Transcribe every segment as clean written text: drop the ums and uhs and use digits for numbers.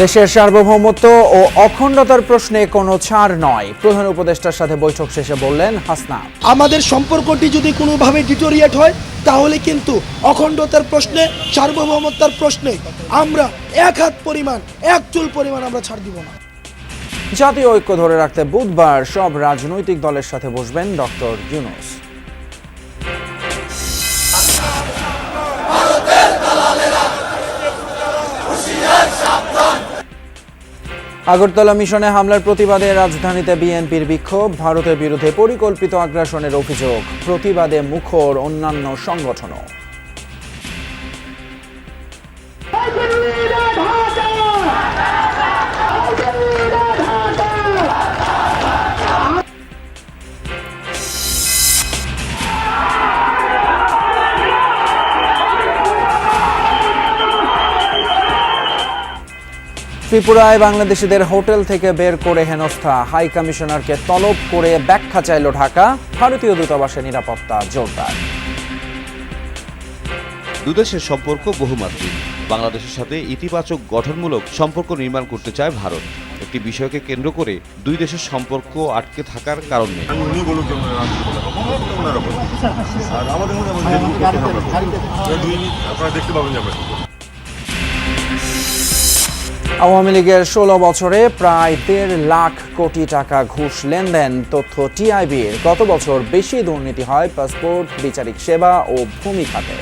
দেশের সার্বভৌমত্ব ও অখণ্ডতার প্রশ্নে কোনো ছাড় নয়, প্রধান উপদেষ্টার সাথে বৈঠক শেষে বললেন হাসনাত। আমাদের সম্পর্কটি যদি কোনোভাবে ডিটোরিয়েট হয় তাহলে কিন্তু অখণ্ডতার প্রশ্নে, সার্বভৌমত্বের প্রশ্নে আমরা এক হাত পরিমাণ, এক চুল পরিমাণ আমরা ছাড় দিব না। জাতীয় ঐক্য ধরে রাখতে বুধবার সব রাজনৈতিক দলের সাথে বসবেন ডক্টর ইউনূস। আগরতলা মিশনে হামলার প্রতিবাদে রাজধানীতে বিএনপির বিক্ষোভ, ভারতের বিরুদ্ধে পরিকল্পিত আগ্রাসনের অভিযোগ, প্রতিবাদে মুখর অন্যান্য সংগঠনও। ত্রিপুরায় বাংলাদেশিদের হোটেল থেকে বের করে হেনস্থা, হাই কমিশনারকে তলব করে ব্যাখ্যা চাইল ঢাকা, ভারতীয় দূতাবাসের নিরাপত্তা জোরদার। দুদেশের সম্পর্ক বহুমাত্রিক। বাংলাদেশের সাথে ইতিবাচক গঠনমূলক সম্পর্ক নির্মাণ করতে চায় ভারত। একটি বিষয়কে কেন্দ্র করে দুই দেশের সম্পর্ক আটকে থাকার কারণ নেই। আওয়ামী লীগের 16 বছরে প্রায় 1.5 লাখ কোটি টাকা ঘুষ লেনদেন, তথ্য টিআইবির। গত বছর বেশি দুর্নীতি হয় পাসপোর্ট, বিচারিক সেবা ও ভূমি খাতে।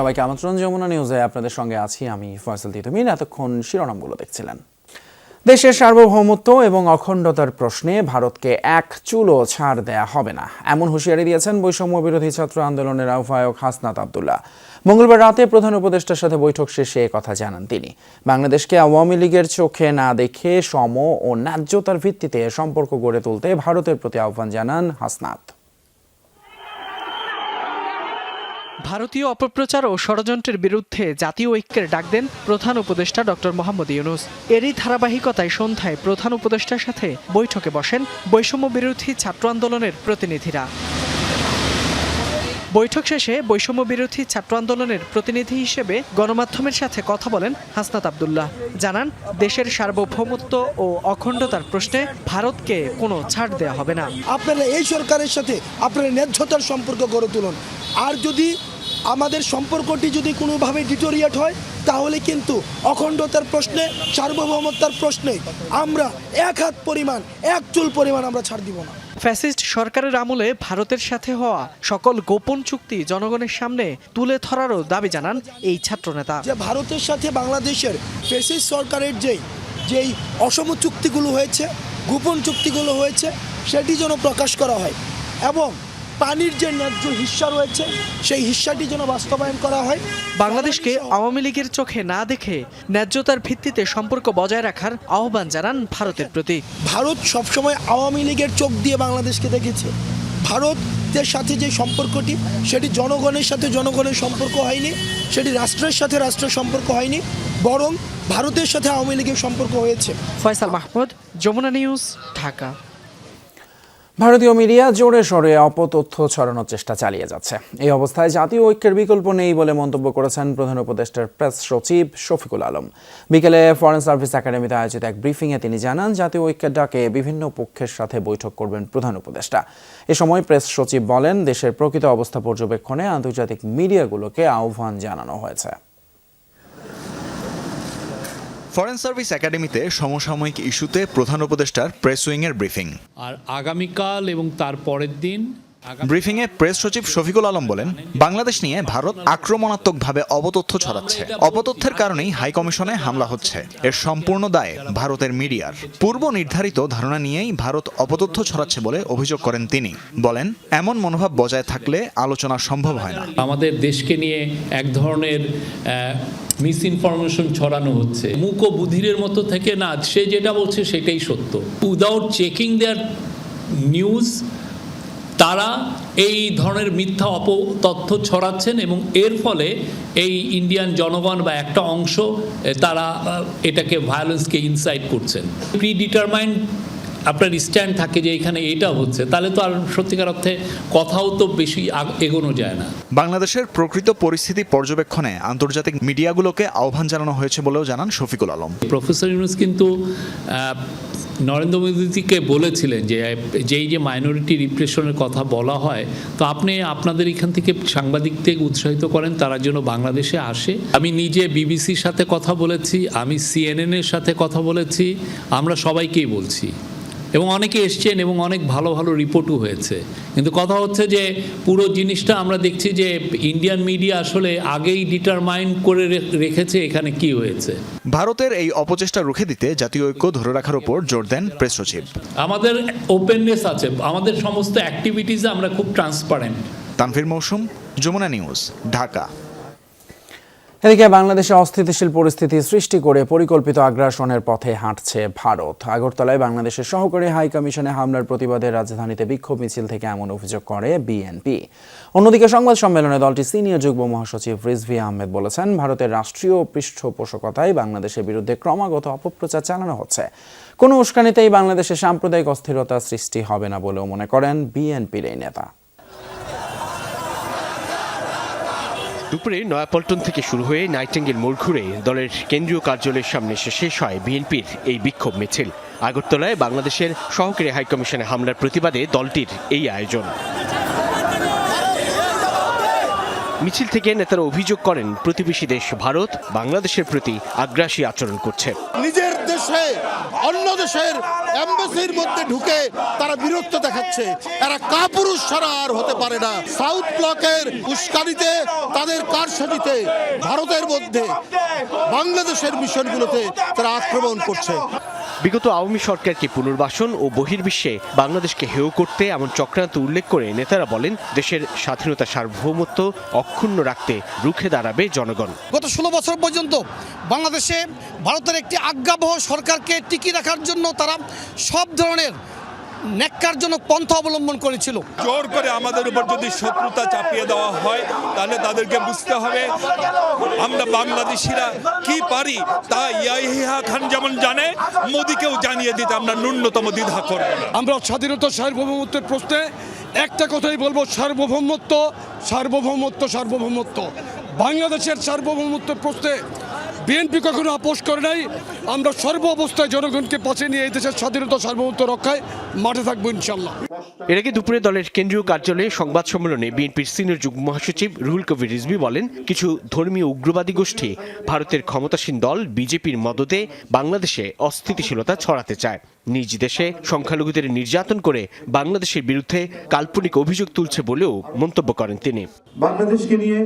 সবাইকে আমন্ত্রণ, যমুনা নিউজে আপনাদের সঙ্গে আছি আমি ফয়সাল তিতুমির। এতক্ষণ শিরোনামগুলো দেখছিলেন। দেশের সার্বভৌমত্ব এবং অখণ্ডতার প্রশ্নে ভারতকে এক চুলও ছাড় দেয়া হবে না, এমন হুঁশিয়ারি দিয়েছেন বৈষম্য বিরোধী ছাত্র আন্দোলনের আহ্বায়ক হাসনাত আব্দুল্লাহ। মঙ্গলবার রাতে প্রধান উপদেষ্টার সাথে বৈঠক শেষে কথা জানান তিনি। বাংলাদেশকে আওয়ামী লীগের চোখে না দেখে সম ও ন্যায্যতার ভিত্তিতে সম্পর্ক গড়ে তুলতে ভারতের প্রতি আহ্বান জানান হাসনাত। ভারতীয় অপপ্রচার ও ষড়যন্ত্রের বিরুদ্ধে জাতীয় ঐক্যের ডাক দেন প্রধান উপদেষ্টা ডক্টর মোহাম্মদ ইউনূস। এরই ধারাবাহিকতায় সন্ধ্যায় প্রধান উপদেষ্টার সাথে বৈঠকে বসেন বৈষম্য বিরোধী ছাত্র আন্দোলনের প্রতিনিধিরা। বৈঠক শেষে বৈষম্য বিরোধী ছাত্র আন্দোলনের প্রতিনিধি হিসেবে গণমাধ্যমের সাথে কথা বলেন হাসনাত আব্দুল্লাহ। জানান, দেশের সার্বভৌমত্ব ও অখণ্ডতার প্রশ্নে ভারতকে কোনো ছাড় দেওয়া হবে না। আপনারা এই সরকারের সাথে আপনারা ন্যায্যতার সম্পর্ক গড়ে তুলুন। আর যদি আমাদের সম্পর্কটি যদি কোনোভাবে ডিটোরিয়েট হয় তাহলে কিন্তু অখণ্ডতার প্রশ্নে, সার্বভৌমত্বের প্রশ্নে আমরা এক হাত পরিমাণ, এক চুল পরিমাণ আমরা ছাড় দিব না। ফ্যাসিস্ট সরকারের আমলে ভারতের সাথে হওয়া সকল গোপন চুক্তি জনগণের সামনে তুলে ধরারও দাবি জানান এই ছাত্রনেতা। যে ভারতের সাথে বাংলাদেশের ফ্যাসিস্ট সরকারের যেই অসম চুক্তিগুলো হয়েছে, গোপন চুক্তিগুলো হয়েছে, সেটি যেন প্রকাশ করা হয় এবং পানির যে ন্যায্য হিস্সা রয়েছে সেই হিস্সাটি যেন বাস্তবায়ন করা হয়। বাংলাদেশকে আওয়ামী লীগের চোখে না দেখে ন্যায্যতার ভিত্তিতে সম্পর্ক বজায় রাখার আহ্বান জানান ভারতের প্রতি। ভারত সবসময় আওয়ামী লীগের চোখ দিয়ে বাংলাদেশকে দেখেছে। ভারতের সাথে যে সম্পর্কটি, সেটি জনগণের সাথে জনগণের সম্পর্ক হয়নি, সেটি রাষ্ট্রের সাথে রাষ্ট্রের সম্পর্ক হয়নি, বরং ভারতের সাথে আওয়ামী লীগের সম্পর্ক হয়েছে। ফয়সাল মাহমুদ, যমুনা নিউজ, ঢাকা। ভারতীয় মিডিয়া জোরে সোরে অপতথ্য ছড়ানোর চেষ্টা চালিয়ে যাচ্ছে। এই অবস্থায় জাতীয় ঐক্যের বিকল্প নেই বলে মন্তব্য করেছেন প্রধান উপদেষ্টার প্রেস সচিব শফিকুল আলম। বিকেলে ফরেন সার্ভিস একাডেমিতে আয়োজিত এক ব্রিফিংয়ে তিনি জানান, জাতীয় ঐক্যের ডাকে বিভিন্ন পক্ষের সাথে বৈঠক করবেন প্রধান উপদেষ্টা। এ সময় প্রেস সচিব বলেন, দেশের প্রকৃত অবস্থা পর্যবেক্ষণে আন্তর্জাতিক মিডিয়াগুলোকে আহ্বান জানানো হয়েছে। ফরেন সার্ভিস একাডেমিতে সমসাময়িক ইস্যুতে প্রধান উপদেষ্টার প্রেস উইংয়ের ব্রিফিং। আর আগামীকাল এবং তার পরের দিন ব্রিফিংয়ে প্রেস সচিব শফিকুল আলম বলেন, বাংলাদেশ নিয়ে ভারত আক্রমণাত্মকভাবে অপতথ্য ছড়াচ্ছে। অপতথ্যের কারণেই হাই কমিশনে হামলা হচ্ছে। এর সম্পূর্ণ দায় ভারতের মিডিয়ার। পূর্ব নির্ধারিত ধারণা নিয়েই ভারত অপতথ্য ছড়াচ্ছে বলে অভিযোগ করেন তিনি। বলেন, এমন মনোভাব বজায় থাকলে আলোচনা সম্ভব হয় না। আমাদের দেশকে নিয়ে এক ধরনের মিস ইনফরমেশন ছড়ানো হচ্ছে। মূক ও বুধিরের মতো থেকে না, সে যেটা বলছে সেটাই সত্য। উইদাউট চেকিং দেয়ার নিউজ তারা এই ধরনের মিথ্যা তথ্য ছড়াচ্ছেন এবং এর ফলে এই ইন্ডিয়ান জনগণ বা একটা অংশ তারা এটাকে ভায়োলেন্সকে ইনসাইট করছেন। প্রি ডিটারমাইন্ড আপনার স্ট্যান্ড থাকে যে এখানে এটা হচ্ছে, তাহলে তো আর সত্যিকার অর্থে কথাও তো বেশি এগোনো যায় না। বাংলাদেশের প্রকৃত পরিস্থিতি পর্যবেক্ষণে আন্তর্জাতিক মিডিয়াগুলোকে আহ্বান জানানো হয়েছে বলেও জানান শফিকুল আলম। প্রফেসর ইউনূস কিন্তু নরেন্দ্র মোদীকে বলেছিলেন যে যেই যে মাইনরিটি রিপ্রেশনের কথা বলা হয়, তো আপনি আপনাদের এখান থেকে সাংবাদিকদের উৎসাহিত করেন তারা যেন বাংলাদেশে আসে। আমি নিজে বিবিসির সাথে কথা বলেছি, আমি সিএনএনের সাথে কথা বলেছি, আমরা সবাইকেই বলছি এবং অনেকে এসছেন এবং অনেক ভালো ভালো রিপোর্টও হয়েছে। কিন্তু কথা হচ্ছে যে পুরো জিনিসটা আমরা দেখছি যে ইন্ডিয়ান মিডিয়া আসলে আগেই ডিটারমাইন করে রেখেছে এখানে কি হয়েছে। ভারতের এই অপচেষ্টা রুখে দিতে জাতীয় ঐক্য ধরে রাখার উপর জোর দেন প্রেস সচিব। আমাদের ওপেননেস আছে, আমাদের সমস্ত অ্যাক্টিভিটিসে আমরা খুব ট্রান্সপারেন্ট। তানভীর মৌসুম, যমুনা নিউজ, ঢাকা। এদিকে বাংলাদেশে অস্থিতিশীল পরিস্থিতি সৃষ্টি করে পরিকল্পিত আগ্রাসনের পথে হাঁটছে ভারত। আগরতলায় বাংলাদেশের সহকারী হাই কমিশনে হামলার প্রতিবাদে রাজধানীতে বিক্ষোভ মিছিল থেকে এমন অভিযোগ করে বিএনপি। অন্যদিকে সংবাদ সম্মেলনে দলটির সিনিয়র যুগ্ম মহাসচিব রিজভী আহমেদ বলেছেন, ভারতের রাষ্ট্রীয় পৃষ্ঠপোষকতায় বাংলাদেশের বিরুদ্ধে ক্রমাগত অপপ্রচার চালানো হচ্ছে। কোনো উস্কানিতেই বাংলাদেশে সাম্প্রদায়িক অস্থিরতা সৃষ্টি হবে না বলেও মনে করেন বিএনপির এই নেতা। দুপুরে নয়াপল্টন থেকে শুরু হয়ে নাইটিঙ্গেল মোড় ঘুরে দলের কেন্দ্রীয় কার্যালয়ের সামনে এসে শেষ হয় বিএনপির এই বিক্ষোভ মিছিল। আগরতলায় বাংলাদেশের সহকারী হাইকমিশনে হামলার প্রতিবাদে দলটির এই আয়োজন। মিছিল থেকে নেতারা অভিযোগ করেন, প্রতিবেশী দেশ ভারত বাংলাদেশের প্রতি আগ্রাসী আচরণ করছে। নিজের দেশে অন্য দেশের এমবাসির মধ্যে ঢুকে তারা বীরত্ব দেখাচ্ছে। এরা কাপুরুষ ছাড়া আর হতে পারে না। সাউথ ব্লকের উস্কানিতে, তাদের কারসাজিতে ভারতের মধ্যে বাংলাদেশের মিশনগুলোতে তারা আক্রমণ করছে। বিগত আওয়ামী সরকারকে পুনর্বাসন ও বহির্বিশ্বে বাংলাদেশকে হেয় করতে এমন চক্রান্ত উল্লেখ করে নেতারা বলেন, দেশের স্বাধীনতা সার্বভৌমত্ব অক্ষুণ্ণ রাখতে রুখে দাঁড়াবে জনগণ। গত 16 বছর পর্যন্ত বাংলাদেশে ভারতের একটি আজ্ঞাবহ সরকারকে টিকিয়ে রাখার জন্য তারা সব ধরনের ন্যাক্কারজনক পন্থা অবলম্বন করেছিল। জোর করে আমাদের উপর যদি শত্রুতা চাপিয়ে দেওয়া হয়, তাহলে তাদেরকে বুঝতে হবে আমরা বাংলাদেশিরা কি পারি তা ইয়াহিয়া খান যেমন জানে, মোদিকেও জানিয়ে দিতে আমরা ন্যূনতম দ্বিধা করব না। আমরা স্বাধীনতা সার্বভৌমত্বের প্রশ্নে একটা কথাই বলবো, সার্বভৌমত্ব সার্বভৌমত্ব সার্বভৌমত্ব। বাংলাদেশের সার্বভৌমত্বের প্রশ্নে বিএনপি কখনো আপোষ করে নাই। আমরা সর্ব অবস্থায় জনগণকে পাশে নিয়ে এই দেশের স্বাধীনতা সার্বভৌমত্ব রক্ষায় মাঠে থাকবো ইনশাল্লাহ। এর আগে দুপুরে দলের কেন্দ্রীয় কার্যালয়ে সংবাদ সম্মেলনে বিএনপির সিনিয়র যুগ্ম মহাসচিব রুহুল কবির রিজভী বলেন, কিছু ধর্মীয় উগ্রবাদী গোষ্ঠী ভারতের ক্ষমতাসীন দল বিজেপির মদদে বাংলাদেশে অস্থিতিশীলতা ছড়াতে চায়। নিজ দেশে সংখ্যালঘুদের নির্যাতন করে বাংলাদেশের বিরুদ্ধে কাল্পনিক অভিযোগ তুলছে বলেও মন্তব্য করেন তিনি। বাংলাদেশকে নিয়ে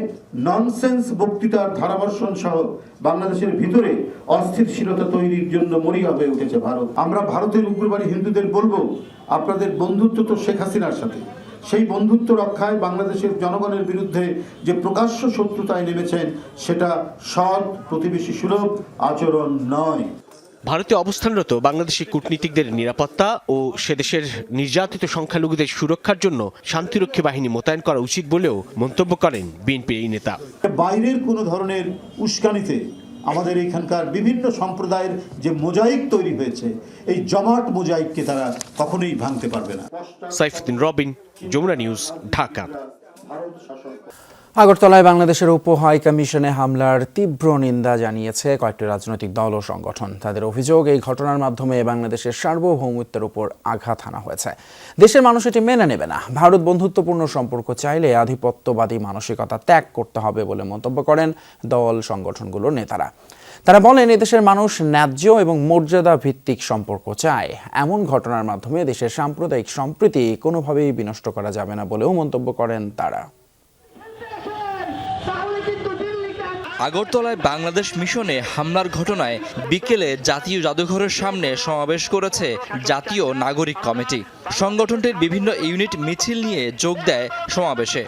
ননসেন্স বক্তৃতার ধারাবর্ষণ সহ বাংলাদেশের ভিতরে অস্থিতিশীলতা তৈরির জন্য মরিয়া হয়ে উঠেছে ভারত। আমরা ভারতের উগ্রবাদী হিন্দুদের বলবো, আপনাদের বন্ধুত্ব তো শেখ হাসিনার সাথে, সেই বন্ধুত্ব রক্ষায় বাংলাদেশের জনগণের বিরুদ্ধে যে প্রকাশ্য শত্রুতায় নেমেছেন সেটা সৎ প্রতিবেশী সুলভ আচরণ নয়। ভারতে অবস্থানরত বাংলাদেশি কূটনীতিকদের নিরাপত্তা ও সেদেশের নির্যাতিত সংখ্যালঘুদের সুরক্ষার জন্য শান্তিরক্ষী বাহিনী মোতায়েন করা উচিত বলেও মন্তব্য করেন বিএনপির এই নেতা। বাইরের কোনো ধরনের উস্কানিতে আমাদের এখানকার বিভিন্ন সম্প্রদায়ের যে মোজাইক তৈরি হয়েছে, এই জমাট মোজাইককে তারা কখনোই ভাঙতে পারবে না। সাইফুদ্দিন রবিন, যমুনা নিউজ, ঢাকা। আগরতলায় বাংলাদেশের উপ হাই কমিশনে হামলার তীব্র নিন্দা জানিয়েছে কয়েকটি রাজনৈতিক দল ও সংগঠন। তাদের অভিযোগ, এই ঘটনার মাধ্যমে বাংলাদেশের সার্বভৌমত্বের উপর আঘাত হানা হয়েছে। দেশের মানুষ এটি মেনে নেবে না। ভারত বন্ধুত্বপূর্ণ সম্পর্ক চাইলে আধিপত্যবাদী মানসিকতা ত্যাগ করতে হবে বলে মন্তব্য করেন দল সংগঠনগুলোর নেতারা। তারা বলেন, এদেশের মানুষ ন্যায্য এবং মর্যাদা ভিত্তিক সম্পর্ক চায়। এমন ঘটনার মাধ্যমে দেশের সাম্প্রদায়িক সম্প্রীতি কোনোভাবেই বিনষ্ট করা যাবে না বলেও মন্তব্য করেন তারা। আগরতলায় বাংলাদেশ মিশনে হামলার ঘটনায় বিকেলে জাতীয় জাদুঘরের সামনে সমাবেশ করেছে জাতীয় নাগরিক কমিটি। সংগঠনটির বিভিন্ন ইউনিট মিছিল নিয়ে যোগ দেয় সমাবেশে।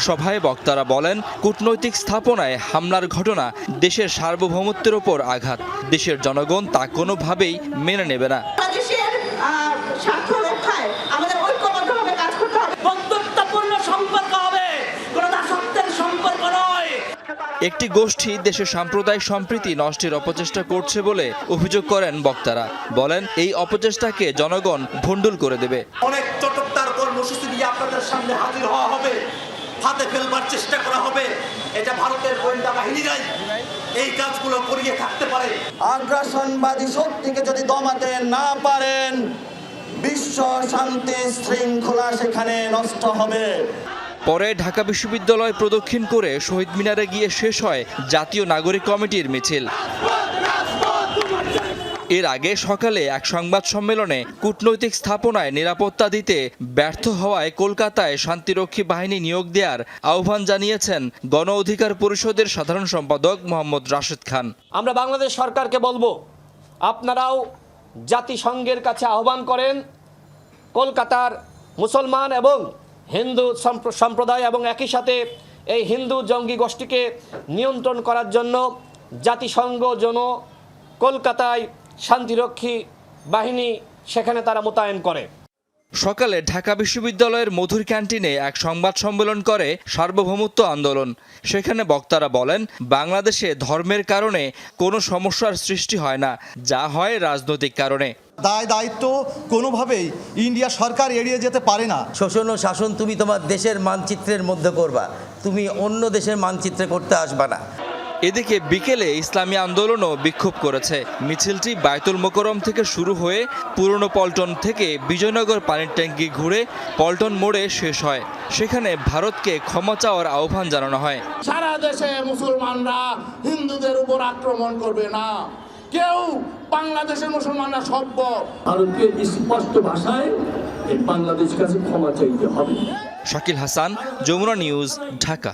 সভায় বক্তারা বলেন, কূটনৈতিক স্থাপনায় হামলার ঘটনা দেশের সার্বভৌমত্বের ওপর আঘাত। দেশের জনগণ তা কোনোভাবেই মেনে নেবে না। স্বার্থ রক্ষায় আমাদের একটি গোষ্ঠী দেশের সাম্প্রদায়িক সম্প্রীতি নষ্টের অপচেষ্টা করছে বলে অভিযোগ করেন বক্তারা। বলেন এই অপচেষ্টাকে জনগণ ভণ্ডুল করে দেবে। অনেক চটকদার কর্মসূচি দিয়ে আপনাদের সামনে হাজির হওয়া হবে, হাতে ফেলবার চেষ্টা করা হবে। এটা ভারতের গোয়েন্দা বাহিনীরাই এই কাজগুলো করিয়ে থাকতে পারে। আগ্রাসনবাদী শক্তিকে যদি দমাতে না পারেন, বিশ্ব শান্তি শৃঙ্খলা সেখানে নষ্ট হবে। পরে ঢাকা বিশ্ববিদ্যালয় প্রদক্ষিণ করে শহীদ মিনারে গিয়ে শেষ হয় জাতীয় নাগরিক কমিটির মিছিল। এর আগে সকালে এক সংবাদ সম্মেলনে কূটনৈতিক স্থাপনায় নিরাপত্তা দিতে ব্যর্থ হওয়ায় কলকাতায় শান্তিরক্ষী বাহিনী নিয়োগ দেওয়ার আহ্বান জানিয়েছেন গণ অধিকার পরিষদের সাধারণ সম্পাদক মোহাম্মদ রাশেদ খান। আমরা বাংলাদেশ সরকারকে বলবো, আপনারাও জাতিসংঘের কাছে আহ্বান করেন কলকাতার মুসলমান এবং হিন্দু সম্প্রদায় এবং একই সাথে এই হিন্দু জঙ্গি গোষ্ঠীকে নিয়ন্ত্রণ করার জন্য জাতিসংঘ যেন কলকাতায় শান্তিরক্ষী বাহিনী সেখানে তারা মোতায়েন করে। সকালে ঢাকা বিশ্ববিদ্যালয়ের মধুর ক্যান্টিনে এক সংবাদ সম্মেলন করে সার্বভৌমত্ব আন্দোলন। সেখানে বক্তারা বলেন, বাংলাদেশে ধর্মের কারণে কোনো সমস্যার সৃষ্টি হয় না, যা হয় রাজনৈতিক কারণে। দায়িত্ব কোনোভাবেই ইন্ডিয়া সরকার এড়িয়ে যেতে পারে না। শোষণ ও শাসন তুমি তোমার দেশের মানচিত্রের মধ্যে করবা, তুমি অন্য দেশের মানচিত্রে করতে আসবা না। এদিকে বিকেলে ইসলামী আন্দোলনও বিক্ষোভ করেছে। মিছিলটি বায়তুল মোকরম থেকে শুরু হয়ে পুরনো পল্টন থেকে বিজয়নগর পানির ট্যাঙ্কি ঘুরে পল্টন মোড়ে শেষ হয়। সেখানে ভারতকে ক্ষমা চাওয়ার আহ্বান জানানো হয়। সারা দেশে মুসলমানরা হিন্দুদের উপর আক্রমণ করবে না, কেউ বাংলাদেশের মুসলমানরা সভ্য। ভারতকে স্পষ্ট ভাষায় বাংলাদেশ কাছে ক্ষমা চাইতে হবে। শাকিল হাসান, যমুনা নিউজ, ঢাকা।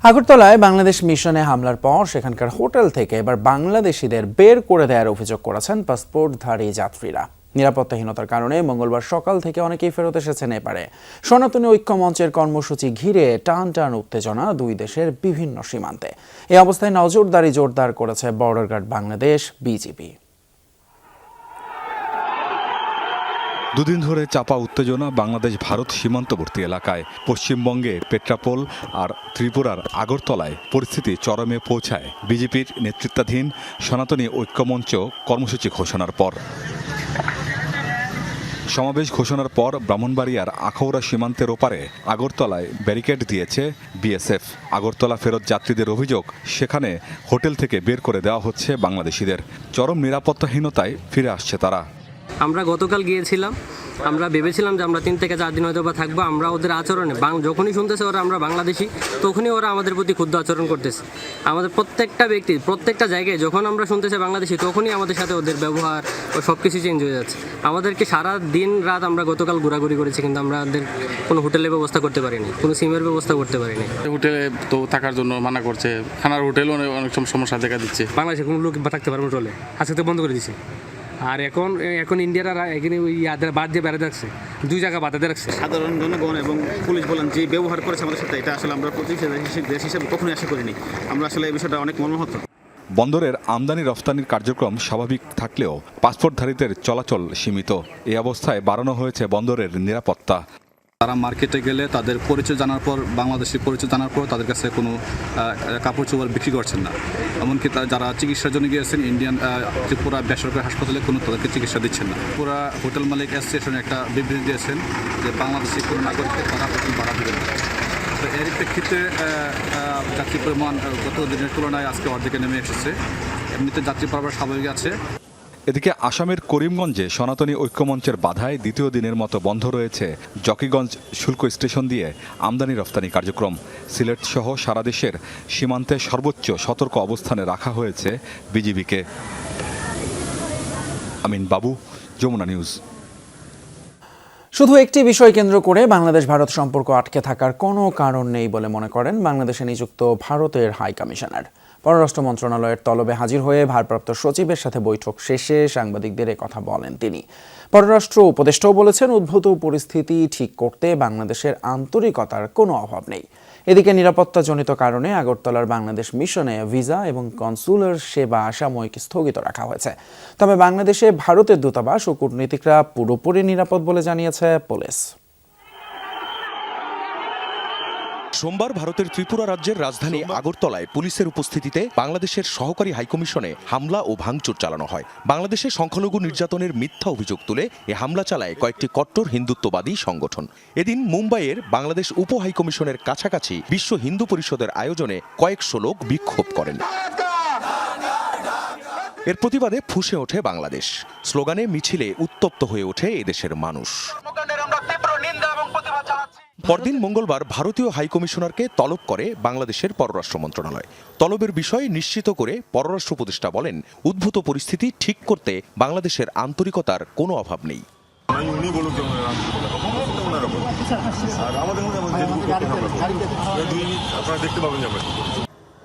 আগরতলায় বাংলাদেশ মিশনে হামলার পর সেখানকার হোটেল থেকে এবার বাংলাদেশিদের বের করে দেওয়ার অভিযোগ করেছেন পাসপোর্টধারী যাত্রীরা। নিরাপত্তাহীনতার কারণে মঙ্গলবার সকাল থেকে অনেকেই ফেরত এসেছেন এপারে। সনাতনী ঐক্য মঞ্চের কর্মসূচি ঘিরে টান টান উত্তেজনা দুই দেশের বিভিন্ন সীমান্তে। এই অবস্থায় নজরদারি জোরদার করেছে বর্ডার গার্ড বাংলাদেশ, বিজিবি। দুদিন ধরে চাপা উত্তেজনা বাংলাদেশ ভারত সীমান্তবর্তী এলাকায়। পশ্চিমবঙ্গে পেট্রাপোল আর ত্রিপুরার আগরতলায় পরিস্থিতি চরমে পৌঁছায় বিজেপির নেতৃত্বাধীন সনাতনী ঐক্যমঞ্চ কর্মসূচি ঘোষণার পর। সমাবেশ ঘোষণার পর ব্রাহ্মণবাড়িয়ার আখাউড়া সীমান্তের ওপারে আগরতলায় ব্যারিকেড দিয়েছে বিএসএফ। আগরতলা ফেরত যাত্রীদের অভিযোগ, সেখানে হোটেল থেকে বের করে দেওয়া হচ্ছে বাংলাদেশিদের। চরম নিরাপত্তাহীনতায় ফিরে আসছে তারা। আমরা গতকাল গিয়েছিলাম, আমরা ভেবেছিলাম যে আমরা 3 থেকে 4 দিন হয়তো বা থাকবো। আমরা ওদের আচরণে যখনই শুনতেছে ওরা আমরা বাংলাদেশি, তখনই ওরা আমাদের প্রতি ক্ষুদ্র আচরণ করতেছে। আমাদের প্রত্যেকটা ব্যক্তি প্রত্যেকটা জায়গায় যখন আমরা শুনতেছে বাংলাদেশি, তখনই আমাদের সাথে ওদের ব্যবহার ও সব কিছু চেঞ্জ হয়ে যাচ্ছে। আমাদেরকে সারা দিন রাত আমরা গতকাল ঘোরাঘুরি করেছি, কিন্তু আমাদের কোনো হোটেলের ব্যবস্থা করতে পারিনি, কোনো সিমের ব্যবস্থা করতে পারিনি। হোটেলে তো থাকার জন্য মানা করছে, খানার হোটেলও অনেক সমস্যা দেখা দিচ্ছে। বাংলাদেশে কোনো লোক থাকতে পারবে হোটেলে, আজকে তো বন্ধ করে দিচ্ছে। আর এখন ইন্ডিয়ারা এখানে ওই বাদ দিয়ে বেড়াতে রাখছে, 2 জায়গা বাধাতে রাখছে। সাধারণ জনগণ এবং পুলিশ বলেন যে ব্যবহার করেছে আমাদের সাথে, এটা আসলে আমরা দেশ হিসেবে কখনোই আশা করিনি। আমরা আসলে এই বিষয়টা অনেক মর্মাহত। বন্দরের আমদানি রফতানির কার্যক্রম স্বাভাবিক থাকলেও পাসপোর্টধারীদের চলাচল সীমিত। এই অবস্থায় বাড়ানো হয়েছে বন্দরের নিরাপত্তা। তারা মার্কেটে গেলে তাদের পরিচয় জানার পর, বাংলাদেশি পরিচয় জানার পর তাদের কাছে কোনো কাপড় চোপড় বিক্রি করছেন না। এমনকি যারা চিকিৎসার জন্য গিয়েছেন ইন্ডিয়ান ত্রিপুরা বেসরকারি হাসপাতালে কোনো তাদেরকে চিকিৎসা দিচ্ছেন না। পুরা হোটেল মালিক অ্যাসোসিয়েশন একটা বিবৃতি দিয়েছেন যে বাংলাদেশি কোনো নাগরিককে তারা হোটেল ভাড়া দেবেন না। তো এর প্রেক্ষিতে যাত্রী পরিমাণ গত দিনের তুলনায় আজকে অর্ধেকে নেমে এসেছে। এমনিতে যাত্রী পারাবার স্বাভাবিক আছে। এদিকে আসামের করিমগঞ্জে সনাতনী ঐক্যমঞ্চের বাধায় দ্বিতীয় দিনের মতো বন্ধ রয়েছে জকিগঞ্জ শুল্ক স্টেশন দিয়ে আমদানি রফতানি কার্যক্রম। সিলেট সহ সারা দেশের সীমান্তে সর্বোচ্চ সতর্ক অবস্থানে রাখা হয়েছে বিজিবিকে। আমিন বাবু, যমুনা নিউজ। শুধু একটি বিষয় কেন্দ্র করে বাংলাদেশ ভারত সম্পর্ক আটকে থাকার কোনো কারণ নেই বলে মনে করেন বাংলাদেশে নিযুক্ত ভারতের হাই কমিশনার। পররাষ্ট্র মন্ত্রণালয়ের তলবে হাজির হয়ে ভারপ্রাপ্ত সচিবের সাথে বৈঠক শেষে সাংবাদিকদের কথা বলেন তিনি। পররাষ্ট্র উপদেষ্টাও বলেছেন, উদ্ভূত পরিস্থিতি ঠিক করতে বাংলাদেশের আন্তরিকতার কোনো অভাব নেই। এদিকে নিরাপত্তাজনিত কারণে আগরতলার বাংলাদেশ মিশনে ভিসা এবং কনসুলার সেবা সাময়িক স্থগিত রাখা হয়েছে। তবে বাংলাদেশে ভারতের দূতাবাস ও কূটনীতিকরা পুরোপুরি নিরাপদ বলে জানিয়েছে পুলিশ। সোমবার ভারতের ত্রিপুরা রাজ্যের রাজধানী আগরতলায় পুলিশের উপস্থিতিতে বাংলাদেশের সহকারী হাইকমিশনে হামলা ও ভাঙচুর চালানো হয়। বাংলাদেশে সংখ্যালঘু নির্যাতনের মিথ্যা অভিযোগ তুলে এ হামলা চালায় কয়েকটি কট্টর হিন্দুত্ববাদী সংগঠন। এদিন মুম্বাইয়ের বাংলাদেশ উপ হাইকমিশনের কাছাকাছি বিশ্ব হিন্দু পরিষদের আয়োজনে কয়েকশো লোক বিক্ষোভ করেন। এর প্রতিবাদে ফুঁসে ওঠে বাংলাদেশ। স্লোগানে মিছিলে উত্তপ্ত হয়ে ওঠে এদেশের মানুষ। পরদিন মঙ্গলবার ভারতীয় হাইকমিশনারকে তলব করে বাংলাদেশের পররাষ্ট্র মন্ত্রণালয়। তলবের বিষয় নিশ্চিত করে পররাষ্ট্র উপদেষ্টা বলেন, উদ্ভূত পরিস্থিতি ঠিক করতে বাংলাদেশের আন্তরিকতার কোনো অভাব নেই।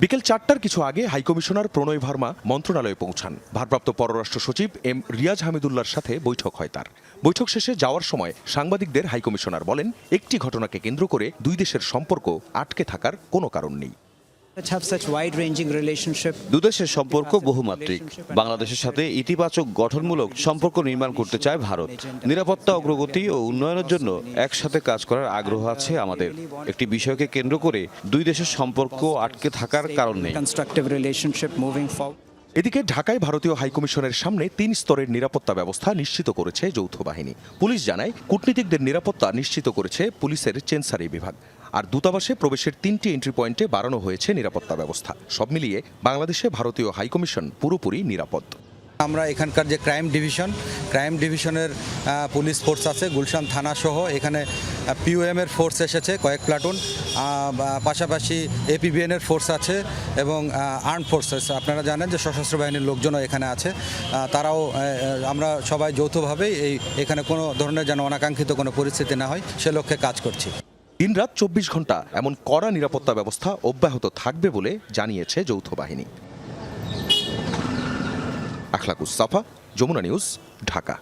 বিকেল 4টার কিছু আগে হাইকমিশনার প্রণয় ভার্মা মন্ত্রণালয়ে পৌঁছান। ভারপ্রাপ্ত পররাষ্ট্র সচিব এম রিয়াজ হামিদুল্লাহর সাথে বৈঠক হয় তার। বৈঠক শেষে যাওয়ার সময় সাংবাদিকদের হাইকমিশনার বলেন, একটি ঘটনাকে কেন্দ্র করে দুই দেশের সম্পর্ক আটকে থাকার কোনো কারণ নেই। দুদেশের সম্পর্ক বহুমাত্রিক। বাংলাদেশের সাথে ইতিবাচক গঠনমূলক সম্পর্ক নির্মাণ করতে চায় ভারত। নিরাপত্তা, অগ্রগতি ও উন্নয়নের জন্য একসাথে কাজ করার আগ্রহ আছে আমাদের। একটি বিষয়কে কেন্দ্র করে দুই দেশের সম্পর্ক আটকে থাকার কারণ নেই। এদিকে ঢাকায় ভারতীয় হাইকমিশনের সামনে 3 স্তরের নিরাপত্তা ব্যবস্থা নিশ্চিত করেছে যৌথ বাহিনী। পুলিশ জানায়, কূটনীতিকদের নিরাপত্তা নিশ্চিত করেছে পুলিশের চেনসারি বিভাগ। আর দূতাবাসে প্রবেশের 3টি এন্ট্রি পয়েন্টে বাড়ানো হয়েছে নিরাপত্তা ব্যবস্থা। সব মিলিয়ে বাংলাদেশে ভারতীয় হাইকমিশন পুরোপুরি নিরাপদ। আমরা এখানকার যে ক্রাইম ডিভিশনের পুলিশ ফোর্স আছে, গুলশান থানা সহ এখানে POM এর ফোর্স এসেছে কয়েক প্লাটুন, পাশাপাশি APBN এর ফোর্স আছে এবং আর্ম ফোর্সেস, আপনারা জানেন যে সশস্ত্র বাহিনীর লোকজনও এখানে আছে। তারাও আমরা সবাই যৌথভাবেই এখানে কোনো ধরনের যেন অনাকাঙ্ক্ষিত কোনো পরিস্থিতি না হয় সে লক্ষ্যে কাজ করছি। দিনরাত 24 ঘন্টা এমন কড়া নিরাপত্তা ব্যবস্থা অব্যাহত থাকবে বলে জানিয়েছে যৌথ বাহিনী। আখলাকুস সাফা, যমুনা নিউজ, ঢাকা।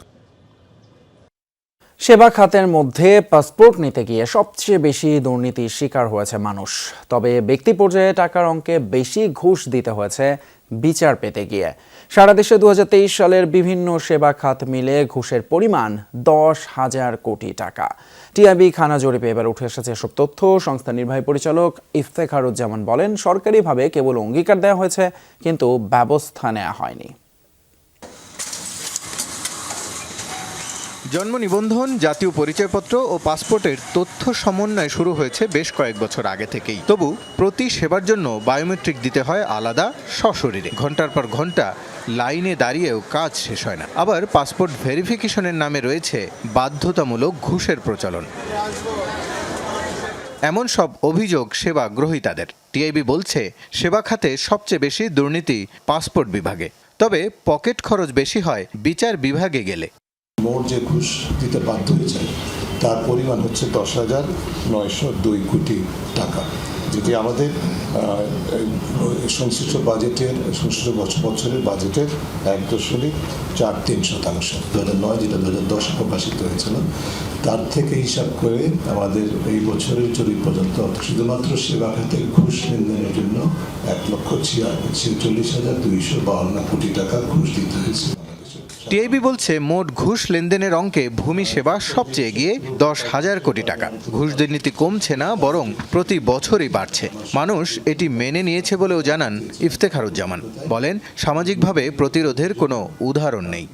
সেবা খাতের মধ্যে পাসপোর্ট নিতে গিয়ে সবচেয়ে বেশি দুর্নীতির শিকার হয়েছে মানুষ। তবে ব্যক্তি পর্যায়ে টাকার অঙ্কে বেশি ঘুষ দিতে হয়েছে বিচার পেতে গিয়ে। সারা দেশে 2023 সালের বিভিন্ন সেবা খাত মিলে ঘুষের পরিমাণ 10,000 কোটি টাকা। টিআইবি খানা জরিপে এবার উঠে এসেছে এসব তথ্য। সংস্থার নির্বাহী পরিচালক ইফতেখারুজ্জামান বলেন, সরকারিভাবে কেবল অঙ্গীকার দেওয়া হয়েছে, কিন্তু ব্যবস্থা নেওয়া হয়নি। জন্ম নিবন্ধন, জাতীয় পরিচয়পত্র ও পাসপোর্টের তথ্য সমন্বয় শুরু হয়েছে বেশ কয়েক বছর আগে থেকেই। তবু প্রতি সেবার জন্য বায়োমেট্রিক দিতে হয় আলাদা, সশরীরে। ঘন্টার পর ঘন্টা লাইনে দাঁড়িয়েও কাজ শেষ হয় না। আবার পাসপোর্ট ভেরিফিকেশনের নামে রয়েছে বাধ্যতামূলক ঘুষের প্রচলন। এমন সব অভিযোগ সেবা গ্রহীতাদের। টিআইবি বলছে, সেবা খাতে সবচেয়ে বেশি দুর্নীতি পাসপোর্ট বিভাগে। তবে পকেট খরচ বেশি হয় বিচার বিভাগে গেলে। মোট যে ঘুষ দিতে বাধ্য হয়েছে তার পরিমাণ হচ্ছে 10,902 কোটি টাকা, যেটি আমাদের সংশ্লিষ্ট বছরের বাজেটের 1.43%। 2009 যেটা 2010 প্রকাশিত হয়েছিল তার থেকে হিসাব করে আমাদের এই বছরের জরিপ পর্যন্ত শুধুমাত্র সেবা খাতে ঘুষ লেনদেনের জন্য 1,46,252 কোটি টাকা ঘুষ দিতে হয়েছে। টিআইবি বলছে, মোট ঘুষ লেনদেনের অঙ্কে ভূমি সেবা সবচেয়ে এগিয়ে 10,000 কোটি টাকা। ঘুষ দুর্নীতি কমছে না, বরং প্রতি বছরই বাড়ছে। মানুষ এটি মেনে নিয়েছে বলেও জানান ইফতেখারুজ্জামান। বলেন, সামাজিকভাবে প্রতিরোধের কোনো উদাহরণ নেই।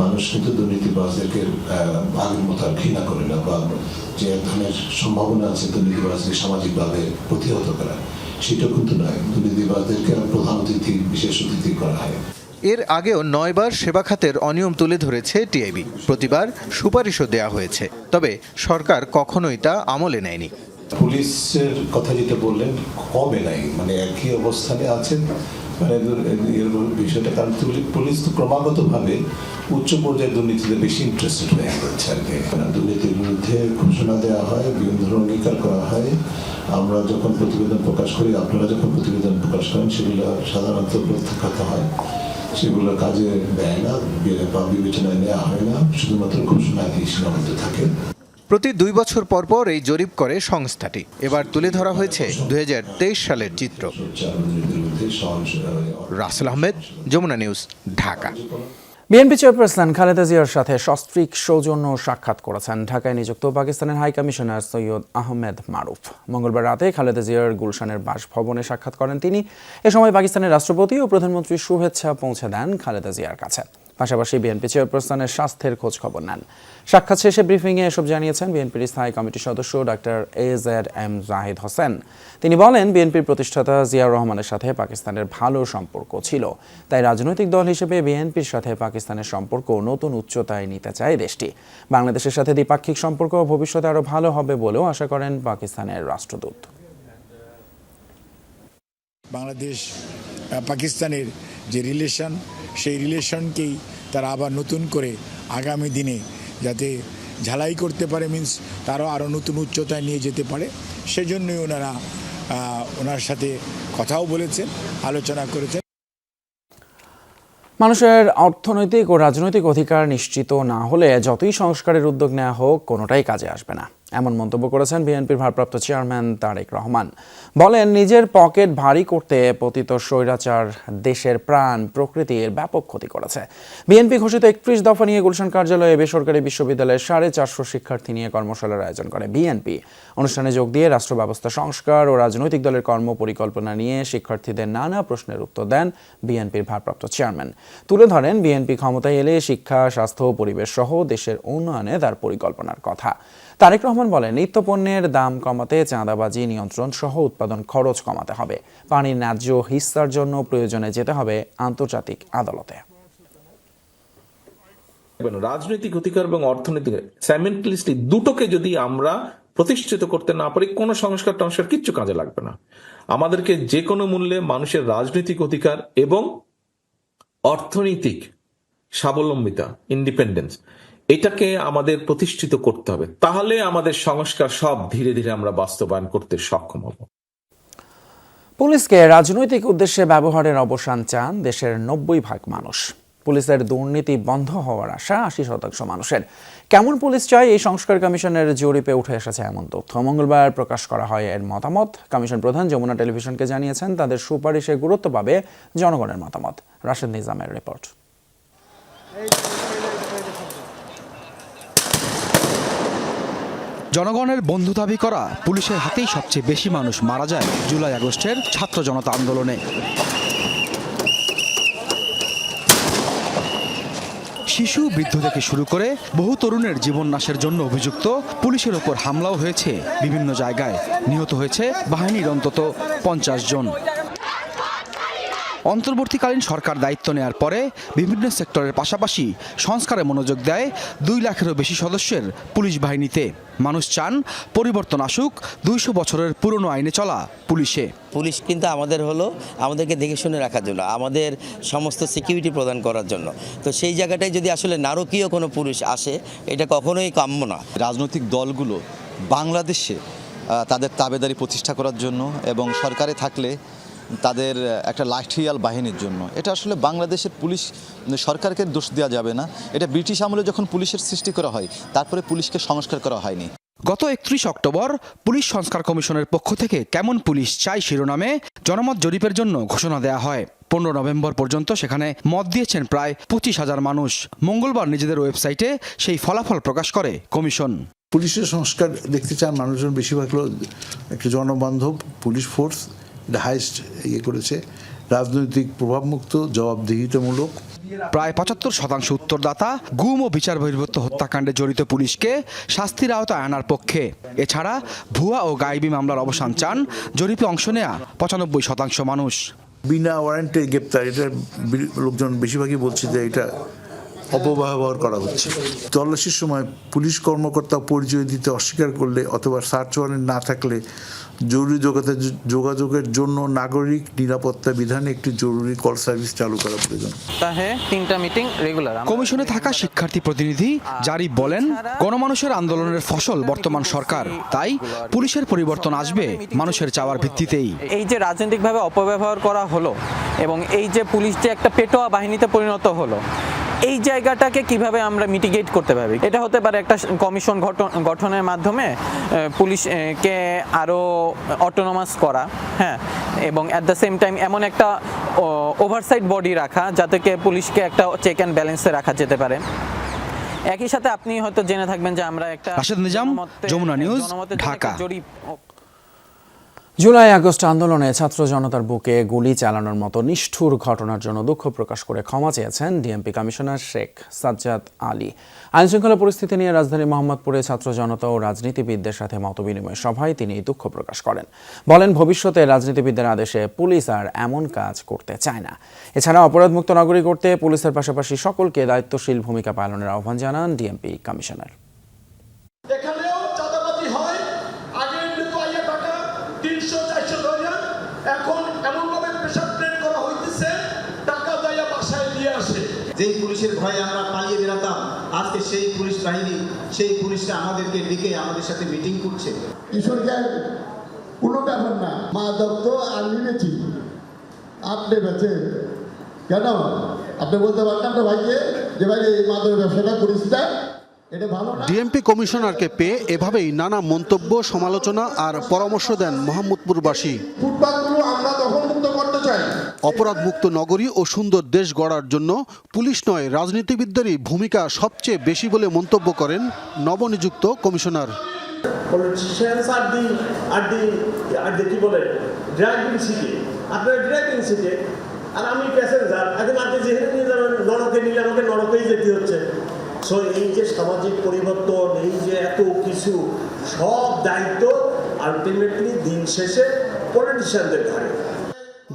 মানুষ কিন্তু দুর্নীতিবাজদেরকে আগের মতো ঘৃণা করে না, বা যে এক ধরনের সম্ভাবনা আছে দুর্নীতিবাজকে সামাজিকভাবে প্রতিহত করা, সেটা কিন্তু নয়। দুর্নীতিবাজদেরকে প্রধান অতিথি, বিশেষ অতিথি করা হয়। এর আগেও 9 বার সেবা খাতের অনিয়ম তুলে ধরেছে টিআইবি। প্রতিবার সুপারিশও দেওয়া হয়েছে, তবে সরকার কখনোই তা আমলে নেয়নি। পুলিশের কথা যেটা বললেন, কমে নাই, মানে একই অবস্থানে আছেন, মানে বিষয়টা। কারণ পুলিশ তো ক্রমাগতভাবে উচ্চ পর্যায়ে দুর্নীতিতে বেশি ইন্টারেস্টেড হয়ে যাচ্ছে আর কি। দুর্নীতির বিরুদ্ধে ঘোষণা দেওয়া হয়, বিভিন্ন ধরনের অঙ্গীকার করা হয়। আমরা যখন প্রতিবেদন প্রকাশ করি, আপনারা যখন প্রতিবেদন প্রকাশ করেন, সেগুলো সাধারণত প্রত্যাখ্যাত হয়, সেগুলো কাজে দেয় না বা বিবেচনায় নেওয়া হয় না, শুধুমাত্র ঘোষণায় সীমাবদ্ধ থাকে। প্রতি 2 বছর পর পর এই জরিপ করে সংস্থাটি। এবার তুলে ধরা হয়েছে 2023 সালের চিত্র। Rasel Ahmed, Jamuna news, Dhaka. BNP chairperson Khaleda জিয়ার সাথে সস্ত্রীক সৌজন্য সাক্ষাৎ করেছেন ঢাকায় নিযুক্ত পাকিস্তানের হাই কমিশনার সৈয়দ আহমেদ মারুফ। মঙ্গলবার রাতে খালেদা জিয়ার গুলশানের বাসভবনে সাক্ষাৎ করেন তিনি। এ সময় পাকিস্তানের রাষ্ট্রপতি ও প্রধানমন্ত্রীর শুভেচ্ছা পৌঁছে দেন খালেদা জিয়ার কাছে। পাশাপাশি বিএনপি চেয়ারপারসনের স্বাস্থ্যের খোঁজ খবর নেন। সাক্ষাৎ শেষে ব্রিফিংয়ে এসব জানিয়েছেন বিএনপির স্থায়ী কমিটির সদস্য ডক্টর AZM জাহিদ হোসেন। তিনি বলেন, বিএনপির প্রতিষ্ঠাতা জিয়াউর রহমানের সাথে পাকিস্তানের ভালো সম্পর্ক ছিল, তাই রাজনৈতিক দল হিসেবে বিএনপির সাথে পাকিস্তানের সম্পর্ক নতুন উচ্চতায় নিতে চায় দেশটি। বাংলাদেশের সাথে দ্বিপাক্ষিক সম্পর্ক ভবিষ্যতে আরও ভালো হবে বলেও আশা করেন পাকিস্তানের রাষ্ট্রদূত। বাংলাদেশ পাকিস্তানের যে রিলেশন, সেই রিলেশনকেই তারা আবার নতুন করে আগামী দিনে যাতে ঝালাই করতে পারে, মিন্স তারাও আরও নতুন উচ্চতায় নিয়ে যেতে পারে, সেজন্যই ওনার সাথে কথাও বলেছেন, আলোচনা করেছেন। মানুষের অর্থনৈতিক ও রাজনৈতিক অধিকার নিশ্চিত না হলে যতই সংস্কারের উদ্যোগ নেওয়া হোক, কোনোটাই কাজে আসবে না, এমন মন্তব্য করেছেন বিএনপির ভারপ্রাপ্ত চেয়ারম্যান তারেক রহমান। বলেন, নিজের পকেট ভারী করতে পতিত স্বৈরাচার দেশের প্রাণ প্রকৃতির ব্যাপক ক্ষতি করেছে। বিএনপি ঘোষিত 31 দফা নিয়ে গুলশান কার্যালয়ে বেসরকারি বিশ্ববিদ্যালয়ের 450 শিক্ষার্থী নিয়ে কর্মশালার আয়োজন করে বিএনপি। অনুষ্ঠানে যোগ দিয়ে রাষ্ট্র ব্যবস্থা সংস্কার ও রাজনৈতিক দলের কর্মপরিকল্পনা নিয়ে শিক্ষার্থীদের নানা প্রশ্নের উত্তর দেন বিএনপির ভারপ্রাপ্ত চেয়ারম্যান। তুলে ধরেন, বিএনপি ক্ষমতায় এলে শিক্ষা, স্বাস্থ্য, পরিবেশ সহ দেশের উন্নয়নে তার পরিকল্পনার কথা। তারেক রহমান বলেন, নিত্যপণ্যের দাম কমাতে চাঁদাবাজি নিয়ন্ত্রণ সহ উৎপাদন খরচ কমাতে হবে। পানির ন্যায্য হিস্সার জন্য প্রয়োজনে যেতে হবে আন্তর্জাতিক আদালতে। রাজনৈতিক অধিকার এবং অর্থনৈতিক সাইমেন্টালিস্টলি দুটোকে যদি আমরা প্রতিষ্ঠিত করতে না পারি, কোনো সংস্কার টংস্কার কিচ্ছু কাজে লাগবে না। আমাদেরকে যে কোনো মূল্যে মানুষের রাজনৈতিক অধিকার এবং অর্থনৈতিক স্বাবলম্বিতা, ইন্ডিপেন্ডেন্স, এটাকে আমাদের প্রতিষ্ঠিত করতে হবে। তাহলে আমাদের সংস্কার সব ধীরে ধীরে আমরা বাস্তবায়ন করতে সক্ষম হব। পুলিশকে রাজনৈতিক উদ্দেশ্যে ব্যবহারের অবসান চান দেশের 90% মানুষ। পুলিশের দুর্নীতি বন্ধ হওয়ার আশা 80% মানুষের। কেমন পুলিশ চাই, এই সংস্কার কমিশনের জরিপে উঠে এসেছে এমন তথ্য। মঙ্গলবার প্রকাশ করা হয় এর মতামত। কমিশন প্রধান যমুনা টেলিভিশনকে জানিয়েছেন, তাদের সুপারিশে গুরুত্ব পাবে জনগণের মতামত। রাশেদ নিজামের রিপোর্ট। জনগণের বন্ধু দাবি করা পুলিশের হাতেই সবচেয়ে বেশি মানুষ মারা যায় জুলাই আগস্টের ছাত্র জনতা আন্দোলনে। শিশু, বৃদ্ধ থেকে শুরু করে বহু তরুণের জীবন নাশের জন্য অভিযুক্ত পুলিশের ওপর হামলাও হয়েছে বিভিন্ন জায়গায়। নিহত হয়েছে বাহিনীর অন্তত 50 জন। অন্তর্বর্তীকালীন সরকার দায়িত্ব নেয়ার পরে বিভিন্ন সেক্টরের পাশাপাশি সংস্কারে মনোযোগ দেয় 2 লাখেরও বেশি সদস্যের পুলিশ বাহিনীতে। মানুষ চান পরিবর্তন আসুক 200 বছরের পুরনো আইনে চলা পুলিশে। পুলিশ কিন্তু আমাদেরকে দেখে শুনে রাখার জন্য, আমাদের সমস্ত সিকিউরিটি প্রদান করার জন্য। তো সেই জায়গাটায় যদি আসলে নারকীয় কোনো পুলিশ আসে, এটা কখনোই কাম্য না। রাজনৈতিক দলগুলো বাংলাদেশে তাদের তাবেদারি প্রতিষ্ঠা করার জন্য এবং সরকারে থাকলে তাদের একটা লাঠিয়াল বাহিনীর জন্য, এটা আসলে বাংলাদেশের পুলিশ সরকারকে দোষ দেওয়া যাবে না। এটা ব্রিটিশ আমলে যখন পুলিশের সৃষ্টি করা হয়, তারপরে পুলিশকে সংস্কার করা হয়নি। গত 31 অক্টোবর পুলিশ সংস্কার কমিশনের পক্ষ থেকে কেমন পুলিশ চাই শিরোনামে জনমত জরিপের জন্য ঘোষণা দেওয়া হয়। 15 নভেম্বর পর্যন্ত সেখানে মত দিয়েছেন প্রায় 25,000 মানুষ। মঙ্গলবার নিজেদের ওয়েবসাইটে সেই ফলাফল প্রকাশ করে কমিশন। পুলিশের সংস্কার দেখতে চান মানুষজন, বেশিরভাগ হলো একটা জনবান্ধব পুলিশ ফোর্স, হাইস্ট করেছে, রাজনৈতিক প্রভাবমুক্ত, জবাবদিহিতামূলক। প্রায় 75% উত্তরদাতা গুম ও বিচার বহির্ভূত হত্যাকাণ্ডে জড়িত পুলিশকে শাস্তির আওতায় আনার পক্ষে। এছাড়া ভুয়া ও গায়েবী মামলার অবসান চান জরিপে অংশ নেয়া 95% মানুষ। বিনা ওয়ারেন্টে গ্রেপ্তার, এটা লোকজন বেশিরভাগই বলছে যে এটা অপব্যবহার করা হচ্ছে। তল্লাশির সময় পুলিশ কর্মকর্তা পরিচয় দিতে অস্বীকার করলে অথবা সার্চ ওয়ারেন্ট না থাকলে জরুরি যোগাযোগের জন্য নাগরিক নিরাপত্তা বিধানে একটি জরুরি কল সার্ভিস চালু করা প্রয়োজন। কমিশনে থাকা শিক্ষার্থী প্রতিনিধি জারিফ বলেন, গণমানুষের আন্দোলনের ফসল বর্তমান সরকার, তাই পুলিশের পরিবর্তন আসবে মানুষের চাওয়ার ভিত্তিতেই। এই যে রাজনৈতিকভাবে অপব্যবহার করা হলো এবং এই যে পুলিশ যে একটা পেটোয়া বাহিনীতে পরিণত হলো, এই জায়গাটাকে কিভাবে আমরা মিটিগেট করতে পারি, এটা হতে পারে একটা কমিশন গঠনের মাধ্যমে পুলিশকে আরও অটোনমাস করা, হ্যাঁ, এবং অ্যাট দ্য সেম টাইম এমন একটা ওভারসাইট বডি রাখা যাতে পুলিশকে একটা চেক অ্যান্ড ব্যালেন্সে রাখা যেতে পারে। একই সাথে আপনি হয়তো জেনে থাকবেন যে আমরা একটা Rashed Nizam, Jamuna news, Dhaka. July August আন্দোলনে ছাত্র জনতার বুকে গুলি চালানোর মতো নিষ্ঠুর ঘটনার জন্য দুঃখ প্রকাশ করে ক্ষমা চেয়েছেন ডিএমপি কমিশনার শেখ সাজ্জাদ আলী। আইনশৃঙ্খলা পরিস্থিতি নিয়ে রাজধানী মোহাম্মদপুরে ছাত্র জনতা ও রাজনীতিবিদদের সাথে মতবিনিময় সভায় তিনি দুঃখ প্রকাশ করেন। বলেন, ভবিষ্যতে রাজনীতিবিদদের আদেশে পুলিশ আর এমন কাজ করতে চায় না। এছাড়া অপরাধমুক্ত নগরী করতে পুলিশের পাশাপাশি সকলকে দায়িত্বশীল ভূমিকা পালনের আহ্বান জানান ডিএমপি কমিশনার। যেই পুলিশের ভয়ে আমরা পালিয়ে বেড়াতাম, আজকে সেই পুলিশ বাহিনী, সেই পুলিশটা আমাদেরকে ডেকে আমাদের সাথে মিটিং করছে। কিশোরগঞ্জ কোনো ব্যাপার না, মাদক তো আমি বেছি, আপনি বেছে কেন? আপনি বলতে পারেন আপনার ভাইকে যে ভাই এই মাদকের ব্যবসাটা করিস না, এটা ভালো না। ডিএমপি কমিশনারকে পেয়ে এভাবেই নানা মন্তব্য, সমালোচনা আর পরামর্শ দেন মোহাম্মদপুরবাসী। ফুটপাতগুলো আমরা দখলমুক্ত করতে চাই। অপরাধমুক্ত নগরী ও সুন্দর দেশ গড়ার জন্য পুলিশ নয়, রাজনীতিবিদদেরই ভূমিকা সবচেয়ে বেশি বলে মন্তব্য করেন নবনিযুক্ত কমিশনার। পলিটিশিয়ানস আর কি বলে ড্রাইভিং সিটে, আপনার ড্রাইভিং সিটে আর আমি প্যাসেঞ্জার। এখন আপনি যেখানে নিয়ে যাবেন, নরকে নিলে আমাকে নরকেই যেতে হচ্ছে। সো এই যে সামাজিক পরিবর্তন, এই যে এত কিছু, সব দায়িত্ব আলটিমেটলি দিন শেষে পলিটিশিয়ানদের ঘাড়ে।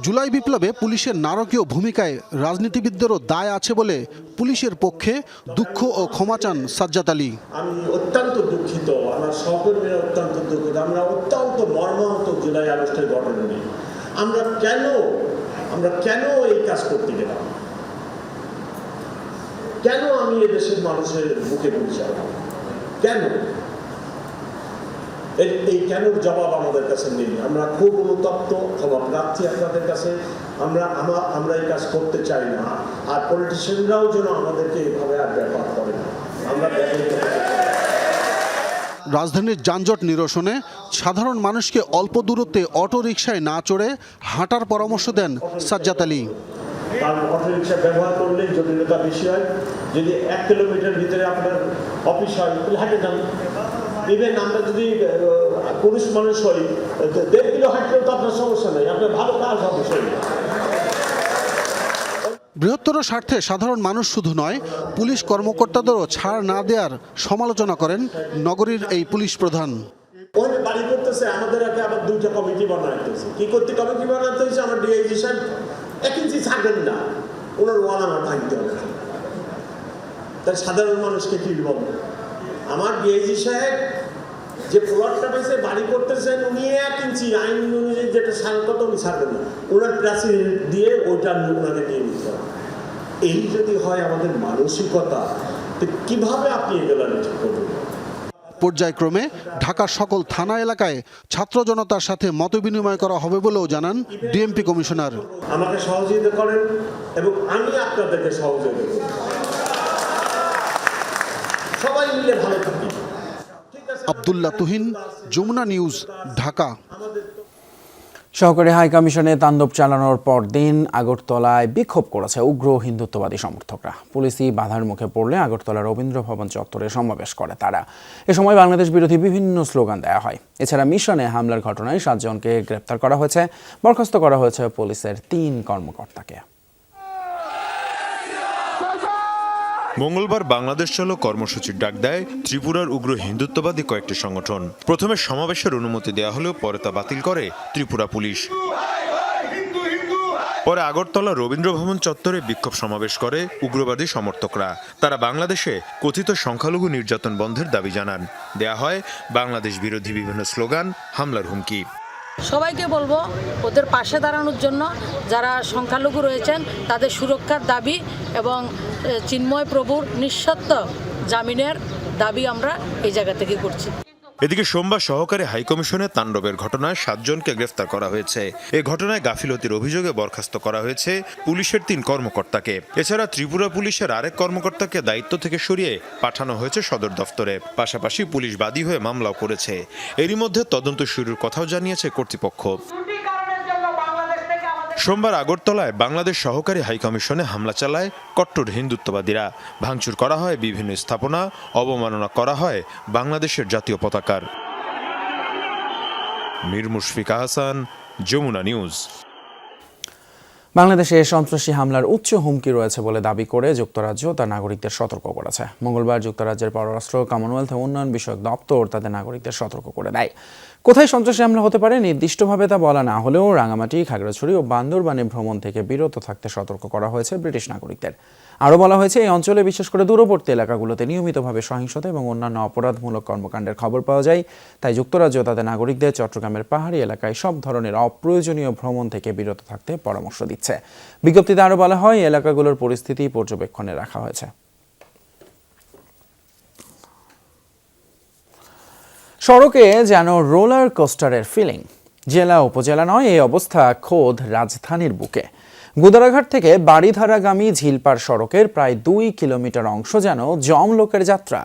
জুলাই বিপ্লবে পুলিশের নারকীয় ভূমিকায় রাজনীতিবিদদেরও দায় আছে বলে পুলিশের পক্ষে দুঃখ ও ক্ষমা চান সাজ্জাদ আলী। আমি অত্যন্ত দুঃখিত, আমার সহকর্মীরা অত্যন্ত দুঃখিত। আমরা অত্যন্ত মর্মাহত জুলাই আগস্টের ঘটনা নিয়ে। আমরা কেন এই কাজ করতে গেলাম? কেন আমি এদেশের মানুষের বুকে পৌঁছালাম? কেন? এই কেনর জবাব আমাদের কাছে নেই। আমরা খুব অনুতপ্ত, ক্ষমা প্রার্থী আপনাদের কাছে। আমরা এই কাজ করতে চাই না, আর পলিটিশিয়ানরাও যেন আমাদেরকে এইভাবে আর ব্যবহার করে না। আমরা রাজধানীর যানজট নিরসনে সাধারণ মানুষকে অল্প দূরত্বে অটো রিকশায় না চড়ে হাঁটার পরামর্শ দেন সাজ্জাদ আলী। কারণ অটোরিকশা ব্যবহার করলে জটিলতা বেশি হয়। যদি 1 কিলোমিটার ভিতরে আপনার অফিস হয়, তাহলে হাঁটে যান। ইভেন আমরা যদি পুরুষ মানুষ হই, 1.5 কিলো হাঁটলেও তো আপনার সমস্যা নেই, আপনার ভালো কাজ হবে শরীর। বৃহত্তর স্বার্থে সাধারণ মানুষ শুধু নয়, পুলিশ কর্মকর্তাদেরও ছাড় না দেওয়ার সমালোচনা করেন নগরীর এই পুলিশ প্রধান। ওখানে বাড়ি করতেছে, আমাদের আগে আবার 2টা কমিটি বানাইতেছে। কি করতে কমিটি বানাতে হয়েছে? আমার ডিআইজি সাহেব 1 ইঞ্চি ছাড়বেন না, ওনার ওয়াল আমার ভাঙতে হবে। তাই সাধারণ মানুষকে কি বলবো? আমার ডিআইজি সাহেব যে প্লটটা পেয়েছে বাড়ি করতেছেন, উনি 1 ইঞ্চি আইন অনুযায়ী যেটা সাংকত উনি ছাড়বেন না, ওনার প্রাচী দিয়ে ওইটা ওনাকে দিয়ে নিতে হবে। এই যদি হয় আমাদের মানসিকতা, তো কিভাবে আপনি এগুলো ঠিক করবেন? পর্যায়ক্রমে ঢাকার সকল থানা এলাকায় ছাত্র জনতার সাথে মতবিনিময় করা হবে বলেও জানান ডিএমপি কমিশনার। আমাকে সহযোগিতা করেন এবং আমি আপনাদেরকে সহযোগিতা করি, সবাই মিলে ভালো থাকি। আব্দুল্লাহ তুহিন, যমুনা নিউজ, ঢাকা। সহকারী হাই কমিশনে তাণ্ডব চালানোর পর দিন আগরতলায় বিক্ষোভ করেছে উগ্র হিন্দুত্ববাদী সমর্থকরা। পুলিশি বাধার মুখে পড়লে আগরতলা রবীন্দ্র ভবন চত্বরে সমাবেশ করে তারা। এ সময় বাংলাদেশ বিরোধী বিভিন্ন স্লোগান দেওয়া হয়। এছাড়া মিশনে হামলার ঘটনায় 7 জনকে গ্রেপ্তার করা হয়েছে, বরখাস্ত করা হয়েছে পুলিশের 3 কর্মকর্তাকে। মঙ্গলবার বাংলাদেশ চলো কর্মসূচির ডাক দেয় ত্রিপুরার উগ্র হিন্দুত্ববাদী কয়েকটি সংগঠন। প্রথমে সমাবেশের অনুমতি দেওয়া হলেও পরে তা বাতিল করে ত্রিপুরা পুলিশ। পরে আগরতলা রবীন্দ্র ভবন চত্বরে বিক্ষোভ সমাবেশ করে উগ্রবাদী সমর্থকরা। তারা বাংলাদেশে কথিত সংখ্যালঘু নির্যাতন বন্ধের দাবি জানান। দেয়া হয় বাংলাদেশ বিরোধী বিভিন্ন স্লোগান, হামলার হুমকি। সবাইকে বলবো ওদের পাশে দাঁড়ানোর জন্য, যারা সংখ্যালঘু রয়েছেন তাদের সুরক্ষার দাবি এবং চিন্ময় প্রভুর নিঃশর্ত জামিনের দাবি আমরা এই জায়গা থেকে করছি। এদিকে সোমবার সহকারী হাইকমিশনে তাণ্ডবের ঘটনায় 7 জনকে গ্রেফতার করা হয়েছে। এ ঘটনায় গাফিলতির অভিযোগে বরখাস্ত করা হয়েছে পুলিশের 3 কর্মকর্তাকে। এছাড়া ত্রিপুরা পুলিশের আরেক কর্মকর্তাকে দায়িত্ব থেকে সরিয়ে পাঠানো হয়েছে সদর দফতরে। পাশাপাশি পুলিশ বাদী হয়ে মামলাও করেছে। এরই মধ্যে তদন্ত শুরুর কথাও জানিয়েছে কর্তৃপক্ষ। সোমবার আগরতলায় বাংলাদেশ সহকারী হাইকমিশনে হামলা চালায় কট্টর হিন্দুত্ববাদীরা। ভাঙচুর করা হয় বিভিন্ন স্থাপনা, অবমাননা করা হয় বাংলাদেশের জাতীয় পতাকার। মীর মুশফিকা হাসান, যমুনা নিউজ। বাংলাদেশে সন্ত্রাসী হামলার উচ্চ হুমকি রয়েছে বলে দাবি করে যুক্তরাজ্য তার নাগরিকদের সতর্ক করেছে। মঙ্গলবার যুক্তরাজ্যের পররাষ্ট্র, কমনওয়েলথ ও উন্নয়ন বিষয়ক দপ্তর তাদের নাগরিকদের সতর্ক করে দেয়। কোথায় সন্ত্রাসী হামলা হতে পারে নির্দিষ্টভাবে তা বলা না হলেও রাঙামাটি, খাগড়াছড়ি ও বান্দরবানে ভ্রমণ থেকে বিরত থাকতে সতর্ক করা হয়েছে ব্রিটিশ নাগরিকদের। আরও বলা হয়েছে, এই অঞ্চলে বিশেষ করে দূরবর্তী এলাকাগুলোতে নিয়মিতভাবে সহিংসতা এবং অন্যান্য অপরাধমূলক কর্মকাণ্ডের খবর পাওয়া যায়। তাই যুক্তরাজ্য তাদের নাগরিকদের চট্টগ্রামের পাহাড়ি এলাকায় সব ধরনের অপ্রয়োজনীয় ভ্রমণ থেকে বিরত থাকতে পরামর্শ দিচ্ছে। বিজ্ঞপ্তিতে আরও বলা হয়, এলাকাগুলোর পরিস্থিতি পর্যবেক্ষণে রাখা হয়েছে। সড়কে যেন রোলার কোস্টারের ফিলিং। জেলা উপজেলা নয়, এই অবস্থা খোদ রাজধানীর বুকে। গুদারাঘাট থেকে বাড়িধারাগামী ঝিলপাড় সড়কের প্রায় 2 কিলোমিটার অংশ যেন জমলোকের যাত্রা।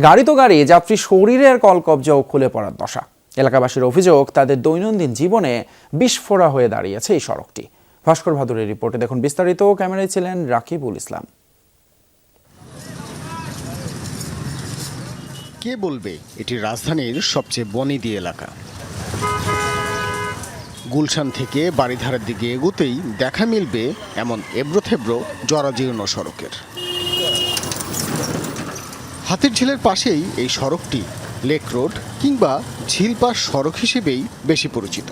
গাড়ি তো গাড়ি, যাত্রী শরীরের কলকব্জাও খুলে পড়ার দশা। এলাকাবাসীর অভিযোগ, তাদের দৈনন্দিন জীবনে বিস্ফোরা হয়ে দাঁড়িয়েছে এই সড়কটি। ভাস্কর ভাদুরের রিপোর্টে দেখুন বিস্তারিত। ক্যামেরায় ছিলেন রাকিবুল ইসলাম। কে বলবে এটি রাজধানীর সবচেয়ে বনেদি এলাকা? গুলশান থেকে বাড়িধারার দিকে এগোতেই দেখা মিলবে এমন এবড়োথেবড়ো জরাজীর্ণ সড়কের। হাতিরঝিলের পাশেই এই সড়কটি লেক রোড কিংবা ঝিলপাড় সড়ক হিসেবেই বেশি পরিচিত।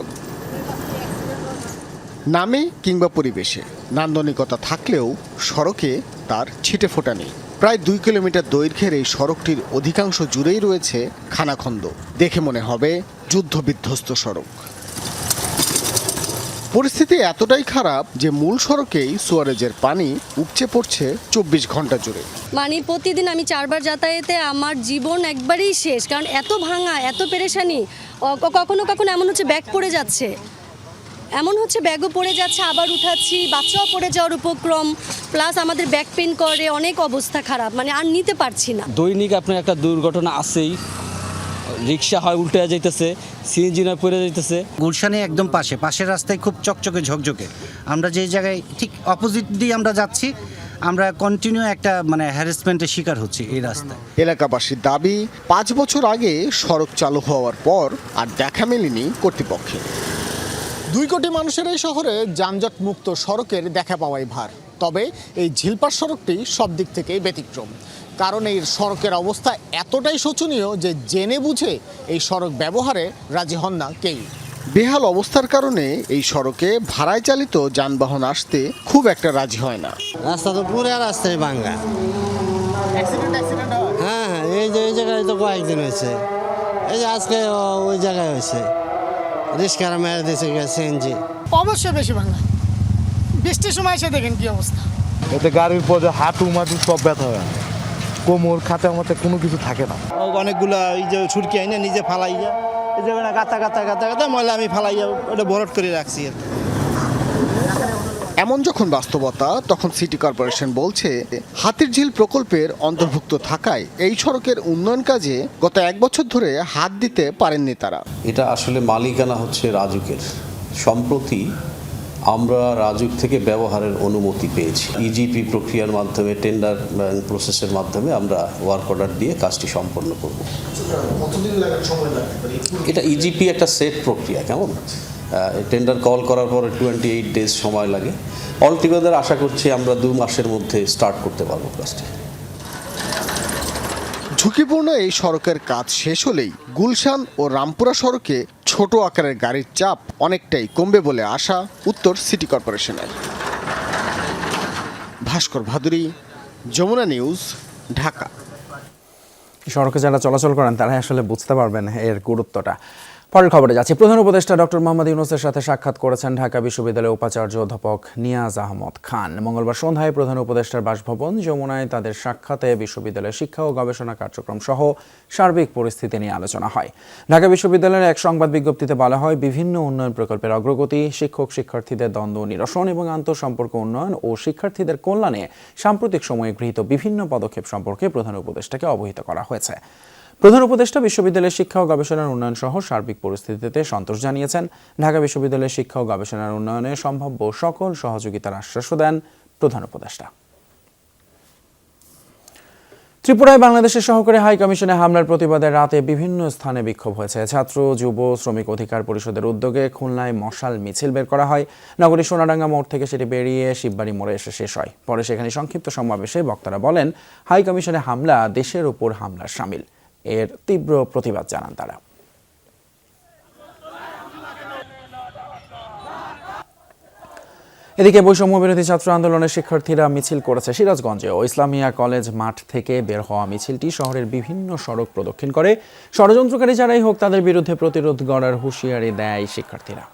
নামে কিংবা পরিবেশে নান্দনিকতা থাকলেও সড়কে তার ছিটে ফোটা নেই। প্রায় 2 কিলোমিটার দৈর্ঘ্যের এই সড়কটির অধিকাংশ জুড়েই রয়েছে খানাখন্দ। দেখে মনে হবে যুদ্ধবিধ্বস্ত সড়ক। পরিস্থিতি এতটাই খারাপ যে মূল সড়কেই সুয়ারেজের পানি উপচে পড়ছে 24 ঘন্টা জুড়ে। মানে প্রতিদিন আমি 4 বার যাতায়াতে আমার জীবন একবারেই শেষ, কারণ এত ভাঙা, এত পেরেশানি। কখনো কখনো এমন হচ্ছে ব্যাগ পড়ে যাচ্ছে, ব্যাগও পড়ে যাচ্ছে, আবার উঠাচ্ছি, বাচ্চাও পড়ে যাওয়ার উপক্রম, প্লাস আমাদের ব্যাক পেন করে, অনেক অবস্থা খারাপ, মানে আর নিতে পারছি না। দৈনিক আপনার একটা দুর্ঘটনা আছেই। রিক্সা হয় উল্টে যাইতেছে, সিএনজি নয় পড়ে যাইতেছে। গুলশানে একদম পাশের রাস্তায় খুব চকচকে ঝকঝকে। আমরা যে জায়গায় ঠিক অপোজিট দিয়ে আমরা যাচ্ছি, আমরা কন্টিনিউ একটা হ্যারাসমেন্টের শিকার হচ্ছি এই রাস্তায়। এলাকাবাসীর দাবি, 5 বছর আগে সড়ক চালু হওয়ার পর আর দেখা মেলেনি কর্তৃপক্ষের। 2 কোটি মানুষের এই শহরে যানজট মুক্ত সড়কের দেখা পাওয়াই ভার। তবে এই ঝিলপাড় সড়কটি সব দিক থেকেই ব্যতিক্রম, কারণ এই সড়কের অবস্থা এতটাই শোচনীয় যে জেনে বুঝে এই সড়ক ব্যবহারে রাজি হন না কেউ। বেহাল অবস্থার কারণে এই সড়কে ভাড়ায় চালিত যানবাহন আসতে খুব একটা রাজি হয় না। রাস্তা তো পুরো রাস্তায় ভাঙা। হ্যাঁ, এই জায়গায় তো কয়েকদিন হয়েছে, এই যে আজকে ওই জায়গায় হয়েছে, রিস্কারা মেরে দিয়েছে সিএনজি। অবশ্যই বেশি ভাঙা। বৃষ্টির সময় এসে দেখেন কি অবস্থা। এতে গাড়ির পরে হাঁটু মাটু সব ব্যথা হয়, কোমর খাতে আমাতে কোনো কিছু থাকে না। অনেকগুলো এই যে ছুটকি আইনা নিজে ফালাইয়া, এই যে গাতা ময়লা আমি ফালাইয়া ওটা ভরট করে রাখছি। এমন যখন বাস্তবতা, তখন সিটি কর্পোরেশন বলছে হাতিরঝিল প্রকল্পের অন্তর্ভুক্ত থাকায় এই সড়কের উন্নয়ন কাজে গত 1 বছর ধরে হাত দিতে পারেননি তারা। এটা আসলে মালিকানা হচ্ছে রাজুকের। সম্প্রতি আমরা রাজুক থেকে ব্যবহারের অনুমতি পেয়েছি। ইজিপি প্রক্রিয়ার মাধ্যমে, টেন্ডার প্রসেসের মাধ্যমে আমরা ওয়ার্ক অর্ডার দিয়ে কাজটি সম্পন্ন করব। এটা ইজিপি একটা সেট প্রক্রিয়া, কেমন টেন্ডার কল করার পরে 28 ডেজ সময় লাগে। অলটুগেদার আশা করছি আমরা 2 মাসের মধ্যে স্টার্ট করতে পারবো কাজটি। ঝুঁকিপূর্ণ এই সড়কের কাজ শেষ হলেই গুলশান ও রামপুরা সড়কে ছোট আকারের গাড়ির চাপ অনেকটাই কমবে বলে আশা উত্তর সিটি কর্পোরেশনের। ভাস্কর ভাদুরী, যমুনা নিউজ, ঢাকা। সড়কে যারা চলাচল করেন তারাই আসলে বুঝতে পারবেন এর গুরুত্বটা। পরের খবরে যাচ্ছি। প্রধান উপদেষ্টা ডক্টর মোহাম্মদ ইউনূসের সাথে সাক্ষাৎ করেছেন ঢাকা বিশ্ববিদ্যালয়ের উপাচার্য অধ্যাপক নিয়াজ আহমদ খান। মঙ্গলবার সন্ধ্যায় প্রধান উপদেষ্টার বাসভবন যমুনায় তাদের সাক্ষাতে বিশ্ববিদ্যালয়ের শিক্ষা ও গবেষণা কার্যক্রম সহ সার্বিক পরিস্থিতি নিয়ে আলোচনা হয়। ঢাকা বিশ্ববিদ্যালয়ের এক সংবাদ বিজ্ঞপ্তিতে বলা হয়, বিভিন্ন উন্নয়ন প্রকল্পের অগ্রগতি, শিক্ষক শিক্ষার্থীদের দ্বন্দ্ব নিরসন এবং আন্তঃসম্পর্ক উন্নয়ন ও শিক্ষার্থীদের কল্যাণে সাম্প্রতিক সময়ে গৃহীত বিভিন্ন পদক্ষেপ সম্পর্কে প্রধান উপদেষ্টাকে অবহিত করা হয়েছে। প্রধান উপদেষ্টা বিশ্ববিদ্যালয়ের শিক্ষা ও গবেষণার উন্নয়ন সহ সার্বিক পরিস্থিতিতে সন্তোষ জানিয়েছেন। ঢাকা বিশ্ববিদ্যালয়ের শিক্ষা ও গবেষণার উন্নয়নে সম্ভাব্য সকল সহযোগিতার আশ্বাসও দেন প্রধান উপদেষ্টা। ত্রিপুরায় বাংলাদেশের সহকারী হাই কমিশনে হামলার প্রতিবাদে রাতে বিভিন্ন স্থানে বিক্ষোভ হয়েছে। ছাত্র, যুব, শ্রমিক অধিকার পরিষদের উদ্যোগে খুলনায় মশাল মিছিল বের করা হয়। নগরীর সোনাডাঙ্গা মোড় থেকে সেটি বেরিয়ে শিববাড়ি মোড়ে এসে শেষ হয়। পরে সেখানে সংক্ষিপ্ত সমাবেশে বক্তারা বলেন, হাই কমিশনে হামলা দেশের উপর হামলার শামিল। এর তীব্র প্রতিবাদ জানান তারা। এদিকে বৈষম্য বিরোধী ছাত্র আন্দোলনের শিক্ষার্থীরা মিছিল করেছে সিরাজগঞ্জে ও ইসলামিয়া কলেজ মাঠ থেকে বের হওয়া মিছিলটি শহরের বিভিন্ন সড়ক প্রদক্ষিণ করে। ষড়যন্ত্রকারী যারাই হোক, তাদের বিরুদ্ধে প্রতিরোধ গড়ার হুঁশিয়ারি দেয় শিক্ষার্থীরা।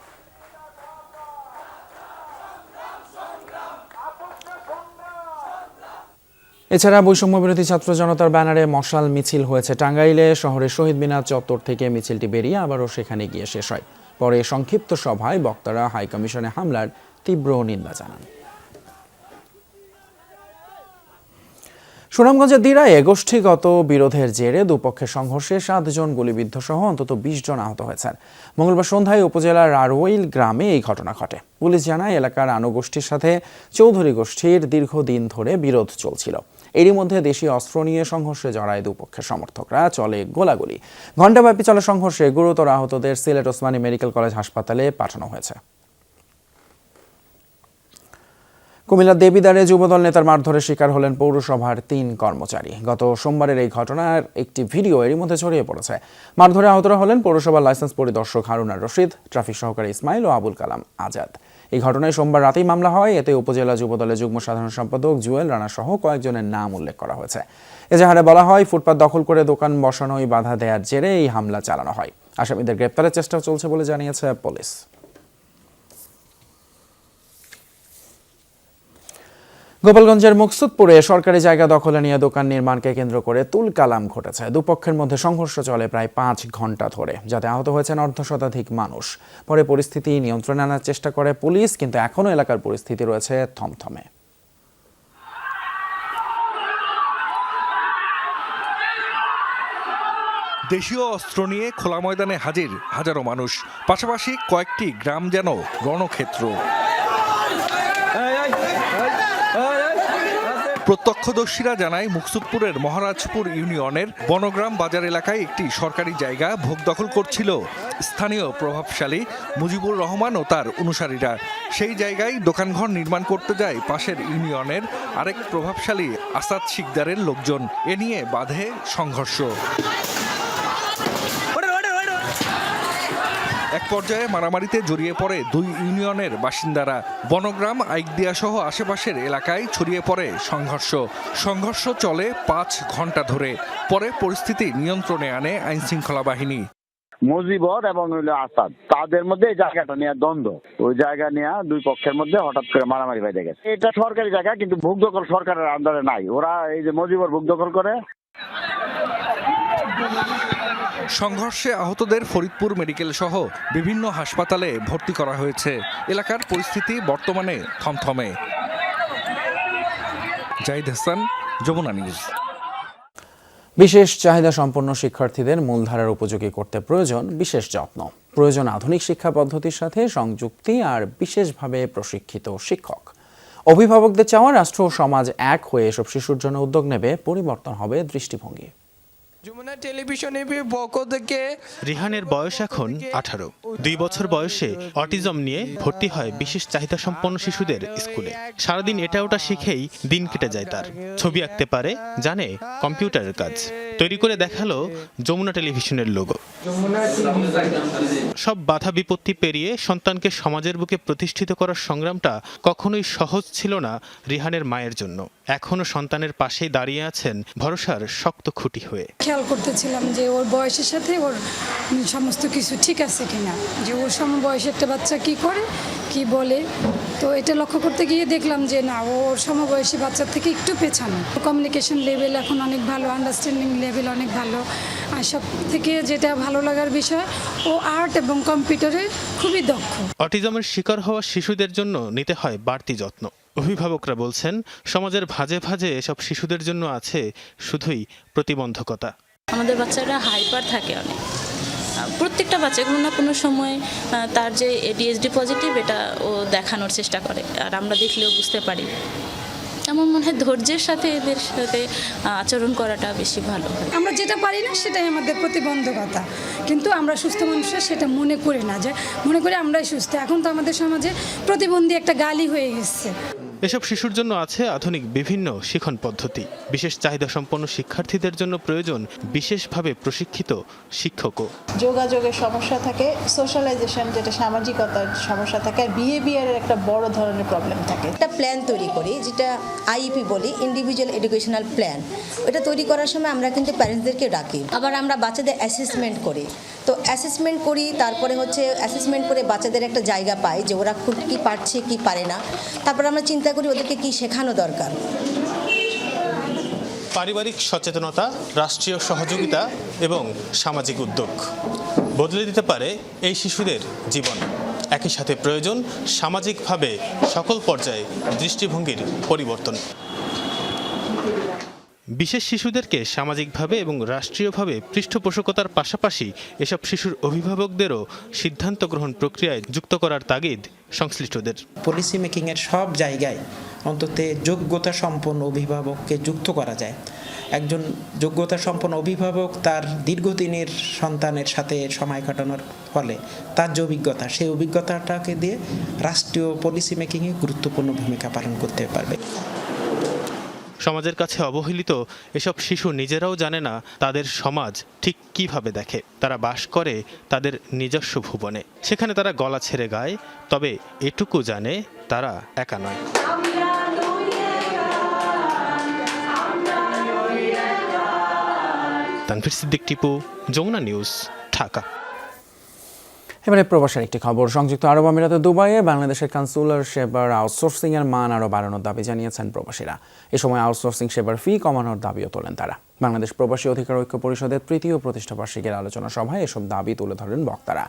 এছাড়া বৈষম্য বিরোধী ছাত্র জনতার ব্যানারে মশাল মিছিল হয়েছে টাঙ্গাইলে। শহরের শহীদ মিনার চত্বর থেকে মিছিলটি বেরিয়ে আবারও সেখানে গিয়ে শেষ হয়। পরে সংক্ষিপ্ত সভায় বক্তারা হাইকমিশনে হামলার তীব্র নিন্দা জানান। সুনামগঞ্জের দিরায়ে গোষ্ঠীগত বিরোধের জেরে দুপক্ষের সংঘর্ষে 7 জন গুলিবিদ্ধ সহ অন্তত 20 জন আহত হয়েছেন। মঙ্গলবার সন্ধ্যায় উপজেলার রারওইল গ্রামে এই ঘটনা ঘটে। পুলিশ জানায়, এলাকার আনো গোষ্ঠীর সাথে চৌধুরী গোষ্ঠীর দীর্ঘদিন ধরে বিরোধ চলছিল। এরই মধ্যে দেশীয় অস্ত্র নিয়ে সংঘর্ষে জড়ায় দুপক্ষের সমর্থকরা। চলে গোলাগুলি। ঘণ্টাব্যাপী চলা সংঘর্ষে গুরুতর আহতদের সিলেট ওসমানী মেডিকেল কলেজ হাসপাতালে পাঠানো হয়েছে। কুমিল্লার দেবিদ্বারে যুবদল নেতার মারধরের শিকার হলেন পৌরসভার 3 কর্মচারী। গত সোমবারের এই ঘটনার একটি ভিডিও এরই মধ্যে ছড়িয়ে পড়েছে। মারধরে আহতরা হলেন পৌরসভার লাইসেন্স পরিদর্শক হারুনার রশিদ, ট্রাফিক সহকারী ইসমাইল ও আবুল কালাম আজাদ। এই ঘটনায় সোমবার রাতেই মামলা হয়। এতে উপজেলা যুবদলের যুগ্ম সাধারণ সম্পাদক জুয়েল রানা সহ কয়েকজনের নাম উল্লেখ করা হয়েছে। এজাহারে বলা হয়, ফুটপাত দখল করে দোকান বসানোয় বাধা দেওয়ার জেরে এই হামলা চালানো হয়। আসামিদের গ্রেপ্তারের চেষ্টা চলছে বলে জানিয়েছে পুলিশ। গোপালগঞ্জের মুকসুদপুরে সরকারি জায়গা দখলে নিয়ে দোকান নির্মাণকে কেন্দ্র করে তুলকালাম ঘটেছে। দুপক্ষের মধ্যে সংঘর্ষ চলে প্রায় 5 ঘন্টা ধরে, যাতে আহত হয়েছেন অর্ধশতাধিক মানুষ। পরে পরিস্থিতি নিয়ন্ত্রণে আনার চেষ্টা করে পুলিশ, কিন্তু এখনও এলাকার পরিস্থিতি রয়েছে থমথমে। দেশীয় অস্ত্র নিয়ে খোলা ময়দানে হাজির হাজারো মানুষ, পাশাপাশি কয়েকটি গ্রাম যেন রণক্ষেত্র। প্রত্যক্ষদর্শীরা জানায়, মুকসুদপুরের মহারাজপুর ইউনিয়নের বনগ্রাম বাজার এলাকায় একটি সরকারি জায়গা ভোগ দখল করছিল স্থানীয় প্রভাবশালী মুজিবুর রহমান ও তার অনুসারীরা। সেই জায়গায় দোকানঘর নির্মাণ করতে যায় পাশের ইউনিয়নের আরেক প্রভাবশালী আসাদ শিকদারের লোকজন। এ নিয়ে বাধে সংঘর্ষ। এক পর্যায়ে মারামারিতে জড়িয়ে পড়ে 2 ইউনিয়নের বাসিন্দারা। বনগ্রাম, আইকদিয়া সহ আশেপাশের এলাকায় ছড়িয়ে পড়ে সংঘর্ষ চলে 5 ঘন্টা ধরে। পরে পরিস্থিতি নিয়ন্ত্রণে আনে আইনশৃঙ্খলা বাহিনী। মুজিবর এবং আসাদ, তাদের মধ্যে এই জায়গাটা নিয়ে দ্বন্দ্ব। ওই জায়গা নিয়ে 2 পক্ষের মধ্যে হঠাৎ করে মারামারি বেঁধে গেছে। এটা সরকারি জায়গা, কিন্তু ভোগ দখল সরকারের আন্ডারে নাই। ওরা এই যে মুজিবর ভোগ দখল করে। সংঘর্ষে আহতদের ফরিদপুর মেডিকেল সহ বিভিন্ন হাসপাতালে ভর্তি করা হয়েছে। এলাকার পরিস্থিতি বর্তমানে থমথমে। জাহিদ হাসান, যমুনা নিউজ। বিশেষ চাহিদা সম্পন্ন শিক্ষার্থীদের মূলধারার উপযোগী করতে প্রয়োজন বিশেষ যত্ন। প্রয়োজন আধুনিক শিক্ষা পদ্ধতির সাথে সংযুক্তি আর বিশেষভাবে প্রশিক্ষিত শিক্ষক। অভিভাবকদের চাওয়া, রাষ্ট্র ও সমাজ এক হয়ে এসব শিশুর জন্য উদ্যোগ নেবে, পরিবর্তন হবে দৃষ্টিভঙ্গি। যমুনা টেলিভিশনে পক্ষ থেকে রিহানের বয়স এখন 18। 2 বছর বয়সে অটিজম নিয়ে ভর্তি হয় বিশেষ চাহিদা সম্পন্ন শিশুদের স্কুলে। সারাদিন এটা ওটা শিখেই দিন কেটে যায় তার। ছবি আঁকতে পারে, জানে কম্পিউটারের কাজ। তৈরি করে দেখালো যমুনা টেলিভিশনের লোগো। সব বাধা বিপত্তি পেরিয়ে সন্তানকে সমাজের বুকে প্রতিষ্ঠিত করার সংগ্রামটা কখনোই সহজ ছিল না রিহানের মায়ের জন্য। এখনো সন্তানের পাশেই দাঁড়িয়ে আছেন ভরসার শক্ত খুঁটি হয়ে। খেয়াল করতেছিলাম যে ওর বয়সের সাথে ওর সমস্ত কিছু ঠিক আছে কিনা, যে ওর সমবয়সী একটা বাচ্চা কি করে কি বলে। তো এটা লক্ষ্য করতে গিয়ে দেখলাম যে না, ওর সমবয়সী বাচ্চার থেকে একটু পেছানো। কমিউনিকেশন লেভেল এখন অনেক ভালো, আন্ডারস্ট্যান্ডিং লেভেল অনেক ভালো। আর সব থেকে যেটা ভালো লাগার বিষয়, ও আর্ট এবং কম্পিউটারে খুবই দক্ষ। অটিজমের শিকার হওয়া শিশুদের জন্য নিতে হয় বাড়তি যত্ন। অভিভাবকরা বলছেন সমাজের ভাঁজে ভাঁজে এসব শিশুদের জন্য আছে শুধুই প্রতিবন্ধকতা। আমাদের বাচ্চারা হাইপার থাকে অনেক, প্রত্যেকটা বাচ্চা কোনো না কোনো সময় তার যে ADHD পজিটিভ এটা ও দেখানোর চেষ্টা করে, আর আমরা দেখলেও বুঝতে পারি। আমার মনে হয় ধৈর্যের সাথে এদের সাথে আচরণ করাটা বেশি ভালো হয়। আমরা যেটা পারি না সেটাই আমাদের প্রতিবন্ধকতা, কিন্তু আমরা সুস্থ মানুষরা সেটা মনে করি না, যে মনে করি আমরাই সুস্থ। এখন তো আমাদের সমাজে প্রতিবন্ধী একটা গালি হয়ে গেছে। এসব শিশুর জন্য আছে আধুনিক বিভিন্ন শিক্ষণ পদ্ধতি। বিশেষ চাহিদা সম্পন্ন শিক্ষার্থীদের জন্য প্রয়োজন বিশেষভাবে প্রশিক্ষিত শিক্ষকও। যোগাযোগের সমস্যা থাকে, সোশ্যালাইজেশন যেটা সামাজিকতার সমস্যা থাকে, আর বিহেভিয়ারের একটা বড় ধরনের প্রবলেম থাকে। একটা প্ল্যান তৈরি করি, যেটা IEP বলি, ইন্ডিভিজুয়াল এডুকেশনাল প্ল্যান। ওটা তৈরি করার সময় আমরা কিন্তু প্যারেন্টসদেরকে ডাকি। আবার আমরা বাচ্চাদের অ্যাসেসমেন্ট করি। তো অ্যাসেসমেন্ট করি, তারপরে অ্যাসেসমেন্ট করে বাচ্চাদের একটা জায়গা পাই যে ওরা কি পারছে কি পারে না। তারপর আমরা চিন্তা করি ওদেরকে কি শেখানো দরকার। পারিবারিক সচেতনতা, রাষ্ট্রীয় সহযোগিতা এবং সামাজিক উদ্যোগ বদলে দিতে পারে এই শিশুদের জীবন। একই সাথে প্রয়োজন সামাজিকভাবে সকল পর্যায়ে দৃষ্টিভঙ্গির পরিবর্তন। বিশেষ শিশুদেরকে সামাজিকভাবে এবং রাষ্ট্রীয়ভাবে পৃষ্ঠপোষকতার পাশাপাশি এসব শিশুর অভিভাবকদেরও সিদ্ধান্ত গ্রহণ প্রক্রিয়ায় যুক্ত করার তাগিদ সংশ্লিষ্টদের। পলিসি মেকিংয়ের সব জায়গায় অন্তত যোগ্যতা সম্পন্ন অভিভাবককে যুক্ত করা যায়। একজন যোগ্যতা সম্পন্ন অভিভাবক তার দীর্ঘদিনের সন্তানের সাথে সময় কাটানোর ফলে তার যে অভিজ্ঞতা, সেই অভিজ্ঞতাটাকে দিয়ে রাষ্ট্রীয় পলিসি মেকিংয়ে গুরুত্বপূর্ণ ভূমিকা পালন করতে পারবে। সমাজের কাছে অবহেলিত এসব শিশু নিজেরাও জানে না তাদের সমাজ ঠিক কিভাবে দেখে। তারা বাস করে তাদের নিজস্ব ভুবনে, সেখানে তারা গলা ছেড়ে গায়, তবে এটুকু জানে তারা একা নয়। তানভীর সিদ্দিক টিপু, যমুনা নিউজ, ঢাকা। এবারে প্রবাসের একটি খবর। সংযুক্ত আরব আমিরাতে দুবাইয়ে বাংলাদেশের কনসুলার সেবার আউটসোর্সিং এর মান আরও বাড়ানোর দাবি জানিয়েছেন প্রবাসীরা। এ সময় আউটসোর্সিং সেবার ফি কমানোর দাবিও তোলেন তারা। বাংলাদেশ প্রবাসী অধিকার ঐক্য পরিষদের তৃতীয় প্রতিষ্ঠাবার্ষিকীর আলোচনা সভায় এসব দাবি তুলে ধরেন বক্তারা।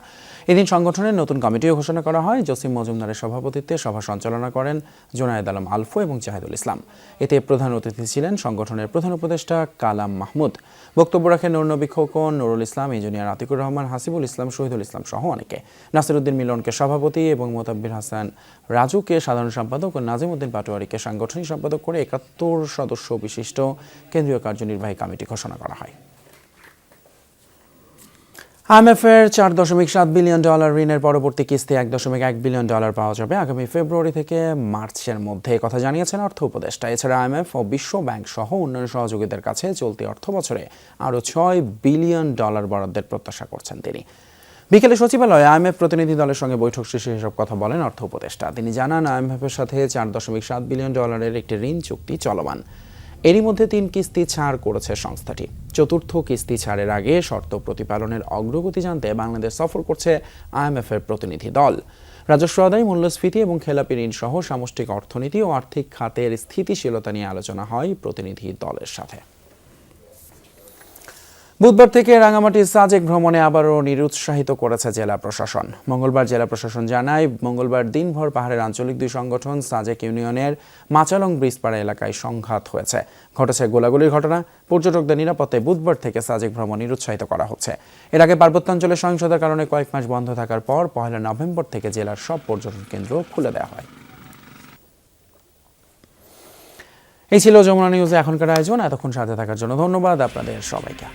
এদিন সংগঠনের নতুন কমিটিও ঘোষণা করা হয়। জসিম মজুমদারের সভাপতিত্বে সভা সঞ্চালনা করেন জোনায়েদ আলম আলফু এবং জাহিদুল ইসলাম। এতে প্রধান অতিথি ছিলেন সংগঠনের প্রধান উপদেষ্টা কালাম মাহমুদ। বক্তব্য রাখেন নূরনবী খোকন, নুরুল ইসলাম, ইঞ্জিনিয়ার আতিকুর রহমান, হাসিবুল ইসলাম, শহীদুল ইসলাম সহ অনেকে। নাসিরউদ্দিন মিলনকে সভাপতি এবং মোতাব্বির হাসান রাজুকে সাধারণ সম্পাদক ও নাজিম উদ্দিন পাটোয়ারিকে সাংগঠনিক সম্পাদক করে ৭১ সদস্য বিশিষ্ট কেন্দ্রীয় কার্যনির্বাহী কমিটি ঘোষণা করা হয়। IMF-এর $4.7 বিলিয়ন ঋণের পরবর্তী কিস্তি $1.1 বিলিয়ন পাওয়া যাবে আগামী ফেব্রুয়ারি থেকে মার্চের মধ্যে, কথা জানিয়েছেন অর্থ উপদেষ্টা। এছাড়া IMF ও বিশ্ব ব্যাংক সহ অন্যান্য সহযোগীদের কাছে চলতি অর্থ বছরে আরও $6 বিলিয়ন বরাদ্দের প্রত্যাশা করছেন তিনি। বিকেলে সচিবালয়ে IMF প্রতিনিধি দলের সঙ্গে বৈঠক শেষে এসব কথা বলেন অর্থ উপদেষ্টা। তিনি জানান, IMF-এর সাথে $4.7 বিলিয়ন একটি ঋণ চুক্তি চলমান। এরই মধ্যে 3 কিস্তি ছাড় করেছে সংস্থাটি। চতুর্থ কিস্তি ছাড়ের আগে শর্ত প্রতিপালনের অগ্রগতি জানতে বাংলাদেশ সফর করছে IMF-এর প্রতিনিধি দল। রাজস্ব আদায়, মূল্যস্ফীতি এবং খেলাপি ঋণ সহ সামষ্টিক অর্থনীতি ও আর্থিক খাতের স্থিতিশীলতা নিয়ে আলোচনা হয় প্রতিনিধি দলের সাথে। বুধবার থেকে রাঙামাটির সাজেক ভ্রমণে আবারও নিরুৎসাহিত করেছে জেলা প্রশাসন। মঙ্গলবার জেলা প্রশাসন জানায়, মঙ্গলবার দিনভর পাহাড়ের আঞ্চলিক 2 সংগঠন সাজেক ইউনিয়নের মাচালং ব্রিজপাড়া এলাকায় সংঘাত হয়েছে। ঘটেছে গোলাগুলির ঘটনা। পর্যটকদের নিরাপত্তায় বুধবার থেকে সাজেক ভ্রমণ নিরুৎসাহিত করা হচ্ছে। এর আগে পার্বত্যাঞ্চলে সহিংসতার কারণে কয়েক মাস বন্ধ থাকার পর 1 নভেম্বর থেকে জেলার সব পর্যটন কেন্দ্র খুলে দেওয়া হয়। এই ছিল যমুনা নিউজে এখনকার আয়োজন। এতক্ষণ সাথে থাকার জন্য ধন্যবাদ আপনাদের সবাইকে।